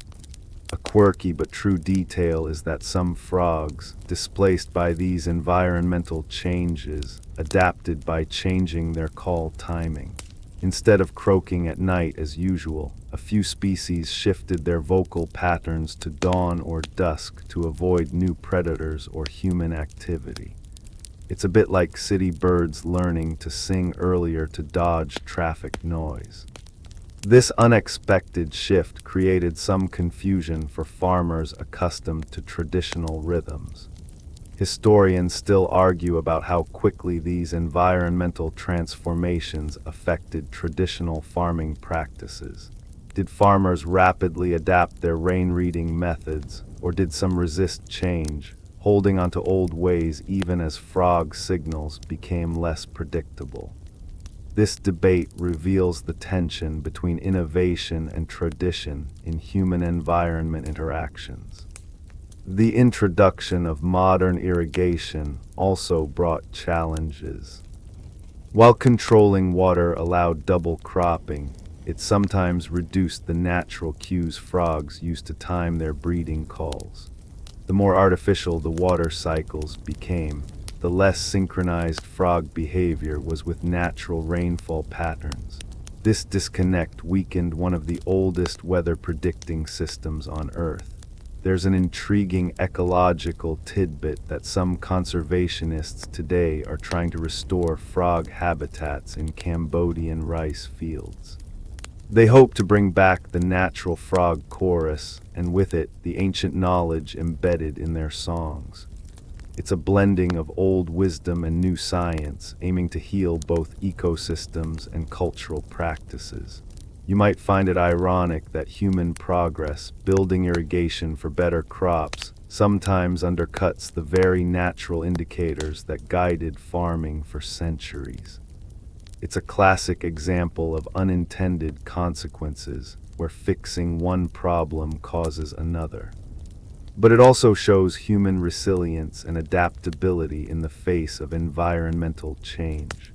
A quirky but true detail is that some frogs, displaced by these environmental changes, adapted by changing their call timing. Instead of croaking at night as usual, a few species shifted their vocal patterns to dawn or dusk to avoid new predators or human activity. It's a bit like city birds learning to sing earlier to dodge traffic noise. This unexpected shift created some confusion for farmers accustomed to traditional rhythms. Historians still argue about how quickly these environmental transformations affected traditional farming practices. Did farmers rapidly adapt their rain-reading methods, or did some resist change, holding onto old ways even as frog signals became less predictable? This debate reveals the tension between innovation and tradition in human-environment interactions. The introduction of modern irrigation also brought challenges. While controlling water allowed double cropping, it sometimes reduced the natural cues frogs used to time their breeding calls. The more artificial the water cycles became, the less synchronized frog behavior was with natural rainfall patterns. This disconnect weakened one of the oldest weather predicting systems on Earth. There's an intriguing ecological tidbit that some conservationists today are trying to restore frog habitats in Cambodian rice fields. They hope to bring back the natural frog chorus, and with it, the ancient knowledge embedded in their songs. It's a blending of old wisdom and new science, aiming to heal both ecosystems and cultural practices. You might find it ironic that human progress, building irrigation for better crops, sometimes undercuts the very natural indicators that guided farming for centuries. It's a classic example of unintended consequences, where fixing one problem causes another. But it also shows human resilience and adaptability in the face of environmental change.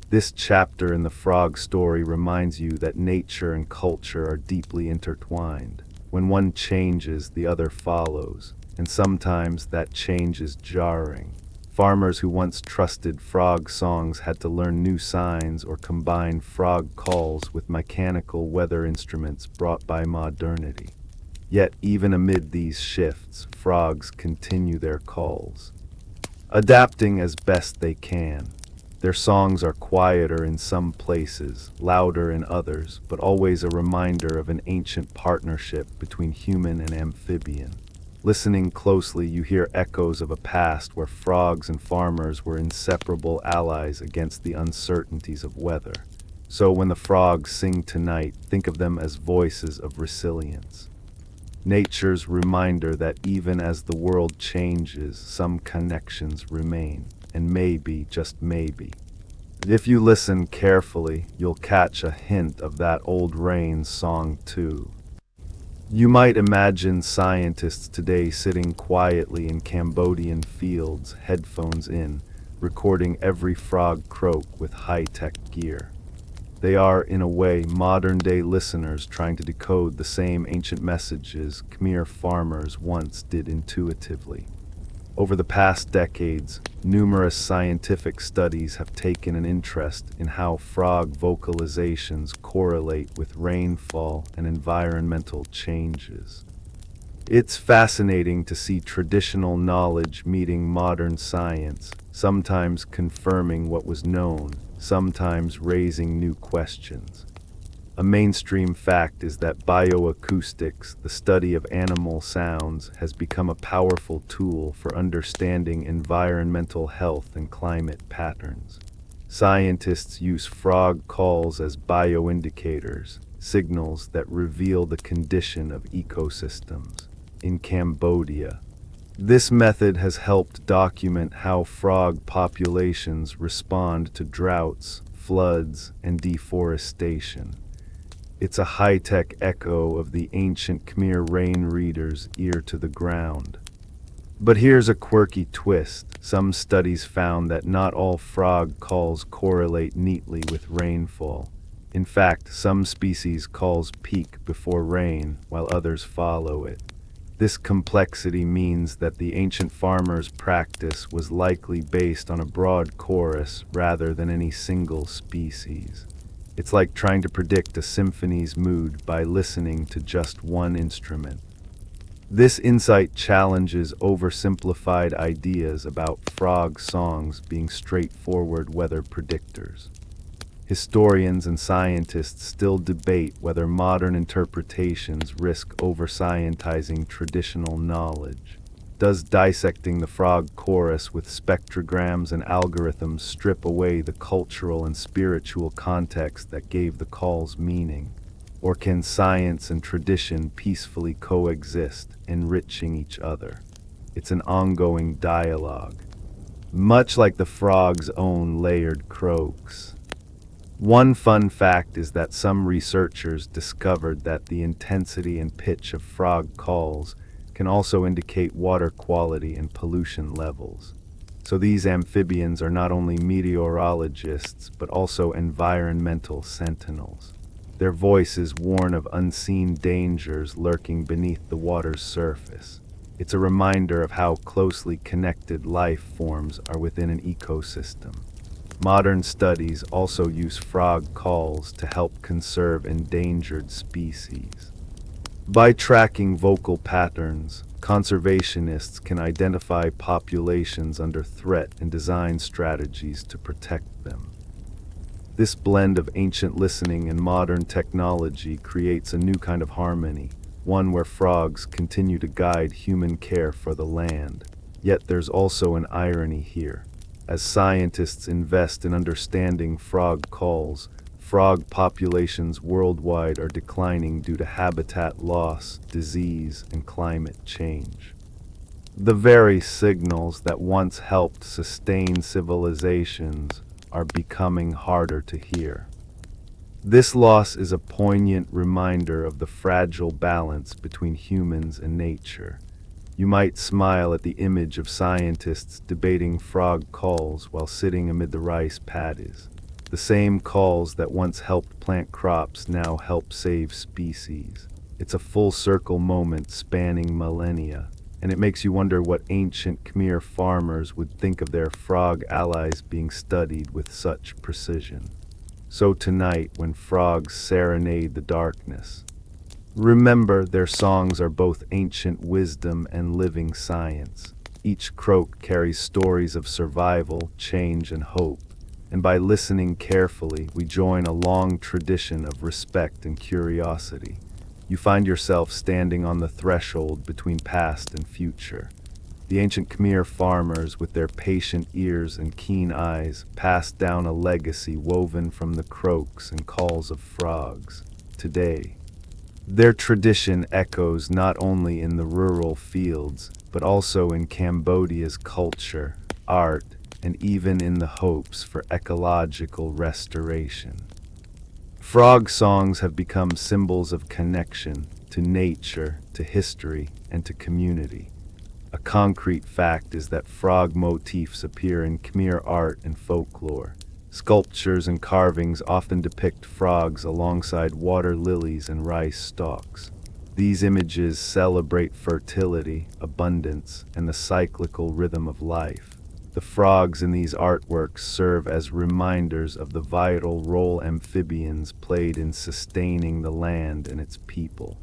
This chapter in the frog story reminds you that nature and culture are deeply intertwined. When one changes, the other follows, and sometimes that change is jarring. Farmers who once trusted frog songs had to learn new signs or combine frog calls with mechanical weather instruments brought by modernity. Yet, even amid these shifts, frogs continue their calls, adapting as best they can. Their songs are quieter in some places, louder in others, but always a reminder of an ancient partnership between human and amphibian. Listening closely, you hear echoes of a past where frogs and farmers were inseparable allies against the uncertainties of weather. So when the frogs sing tonight, think of them as voices of resilience. Nature's reminder that even as the world changes, some connections remain. And maybe, just maybe, if you listen carefully, you'll catch a hint of that old rain song too. You might imagine scientists today sitting quietly in Cambodian fields, headphones in, recording every frog croak with high-tech gear. They are, in a way, modern-day listeners trying to decode the same ancient messages Khmer farmers once did intuitively. Over the past decades, numerous scientific studies have taken an interest in how frog vocalizations correlate with rainfall and environmental changes. It's fascinating to see traditional knowledge meeting modern science, sometimes confirming what was known, sometimes raising new questions. A mainstream fact is that bioacoustics, the study of animal sounds, has become a powerful tool for understanding environmental health and climate patterns. Scientists use frog calls as bioindicators, signals that reveal the condition of ecosystems. In Cambodia, this method has helped document how frog populations respond to droughts, floods, and deforestation. It's a high-tech echo of the ancient Khmer rain reader's ear to the ground. But here's a quirky twist. Some studies found that not all frog calls correlate neatly with rainfall. In fact, some species' calls peak before rain, while others follow it. This complexity means that the ancient farmers' practice was likely based on a broad chorus rather than any single species. It's like trying to predict a symphony's mood by listening to just one instrument. This insight challenges oversimplified ideas about frog songs being straightforward weather predictors. Historians and scientists still debate whether modern interpretations risk over-scientizing traditional knowledge. Does dissecting the frog chorus with spectrograms and algorithms strip away the cultural and spiritual context that gave the calls meaning? Or can science and tradition peacefully coexist, enriching each other? It's an ongoing dialogue, much like the frog's own layered croaks. One fun fact is that some researchers discovered that the intensity and pitch of frog calls can also indicate water quality and pollution levels. So these amphibians are not only meteorologists, but also environmental sentinels. Their voices warn of unseen dangers lurking beneath the water's surface. It's a reminder of how closely connected life forms are within an ecosystem. Modern studies also use frog calls to help conserve endangered species. By tracking vocal patterns, conservationists can identify populations under threat and design strategies to protect them. This blend of ancient listening and modern technology creates a new kind of harmony, one where frogs continue to guide human care for the land. Yet there's also an irony here. As scientists invest in understanding frog calls, frog populations worldwide are declining due to habitat loss, disease, and climate change. The very signals that once helped sustain civilizations are becoming harder to hear. This loss is a poignant reminder of the fragile balance between humans and nature. You might smile at the image of scientists debating frog calls while sitting amid the rice paddies. The same calls that once helped plant crops now help save species. It's a full circle moment spanning millennia, and it makes you wonder what ancient Khmer farmers would think of their frog allies being studied with such precision. So tonight, when frogs serenade the darkness, remember their songs are both ancient wisdom and living science. Each croak carries stories of survival, change, and hope. And by listening carefully, we join a long tradition of respect and curiosity. You find yourself standing on the threshold between past and future. The ancient Khmer farmers, with their patient ears and keen eyes, passed down a legacy woven from the croaks and calls of frogs. Today, their tradition echoes not only in the rural fields, but also in Cambodia's culture, art, and even in the hopes for ecological restoration. Frog songs have become symbols of connection to nature, to history, and to community. A concrete fact is that frog motifs appear in Khmer art and folklore. Sculptures and carvings often depict frogs alongside water lilies and rice stalks. These images celebrate fertility, abundance, and the cyclical rhythm of life. The frogs in these artworks serve as reminders of the vital role amphibians played in sustaining the land and its people.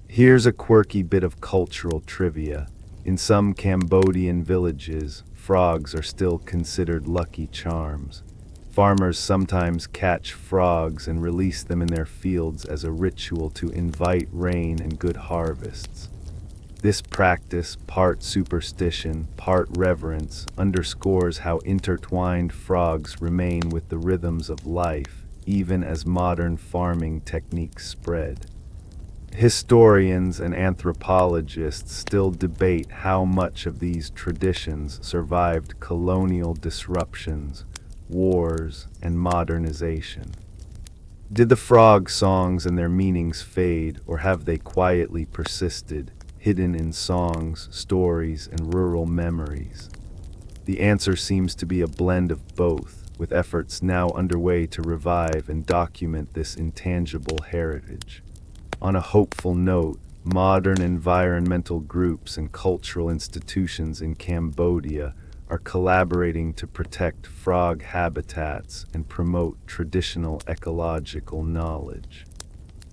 Here's a quirky bit of cultural trivia. In some Cambodian villages, frogs are still considered lucky charms. Farmers sometimes catch frogs and release them in their fields as a ritual to invite rain and good harvests. This practice, part superstition, part reverence, underscores how intertwined frogs remain with the rhythms of life, even as modern farming techniques spread. Historians and anthropologists still debate how much of these traditions survived colonial disruptions, wars, and modernization. Did the frog songs and their meanings fade, or have they quietly persisted, hidden in songs, stories, and rural memories? The answer seems to be a blend of both, with efforts now underway to revive and document this intangible heritage. On a hopeful note, modern environmental groups and cultural institutions in Cambodia are collaborating to protect frog habitats and promote traditional ecological knowledge.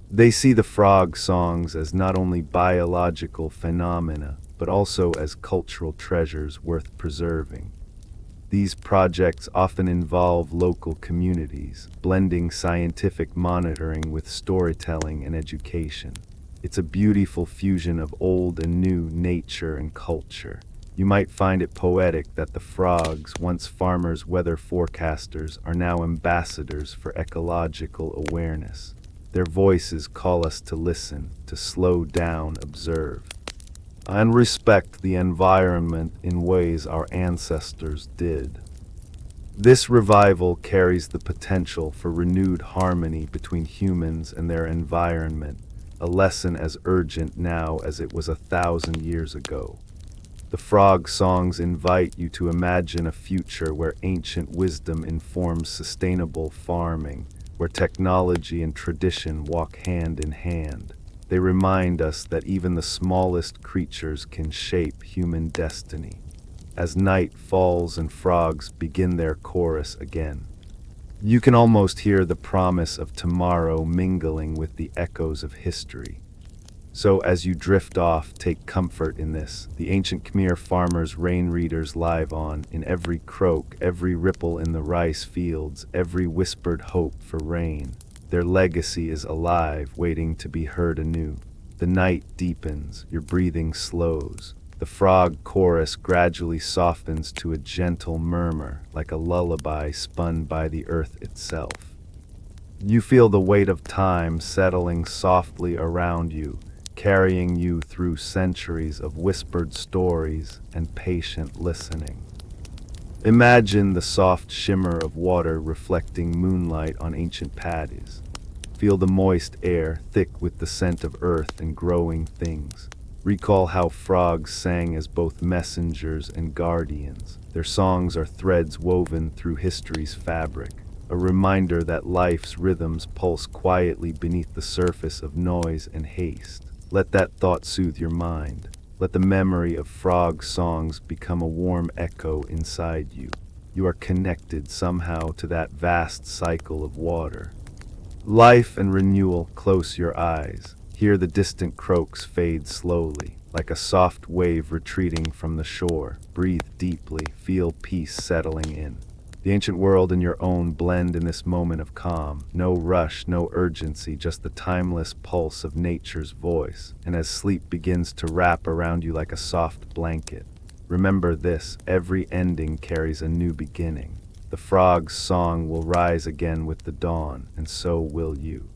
They see the frog songs as not only biological phenomena, but also as cultural treasures worth preserving. These projects often involve local communities, blending scientific monitoring with storytelling and education. It's a beautiful fusion of old and new nature and culture. You might find it poetic that the frogs, once farmers' weather forecasters, are now ambassadors for ecological awareness. Their voices call us to listen, to slow down, observe, and respect the environment in ways our ancestors did. This revival carries the potential for renewed harmony between humans and their environment, a lesson as urgent now as it was 1,000 years ago. The frog songs invite you to imagine a future where ancient wisdom informs sustainable farming, where technology and tradition walk hand in hand. They remind us that even the smallest creatures can shape human destiny. As night falls and frogs begin their chorus again, you can almost hear the promise of tomorrow mingling with the echoes of history. So as you drift off, take comfort in this. The ancient Khmer farmers' rain readers live on, in every croak, every ripple in the rice fields, every whispered hope for rain. Their legacy is alive, waiting to be heard anew. The night deepens, your breathing slows. The frog chorus gradually softens to a gentle murmur, like a lullaby spun by the earth itself. You feel the weight of time settling softly around you, carrying you through centuries of whispered stories and patient listening. Imagine the soft shimmer of water reflecting moonlight on ancient paddies. Feel the moist air, thick with the scent of earth and growing things. Recall how frogs sang as both messengers and guardians. Their songs are threads woven through history's fabric, a reminder that life's rhythms pulse quietly beneath the surface of noise and haste. Let that thought soothe your mind. Let the memory of frog songs become a warm echo inside you. You are connected somehow to that vast cycle of water. Life and renewal, close your eyes. Hear the distant croaks fade slowly, like a soft wave retreating from the shore. Breathe deeply, feel peace settling in. The ancient world and your own blend in this moment of calm. No rush, no urgency, just the timeless pulse of nature's voice. And as sleep begins to wrap around you like a soft blanket, remember this: every ending carries a new beginning. The frog's song will rise again with the dawn, and so will you.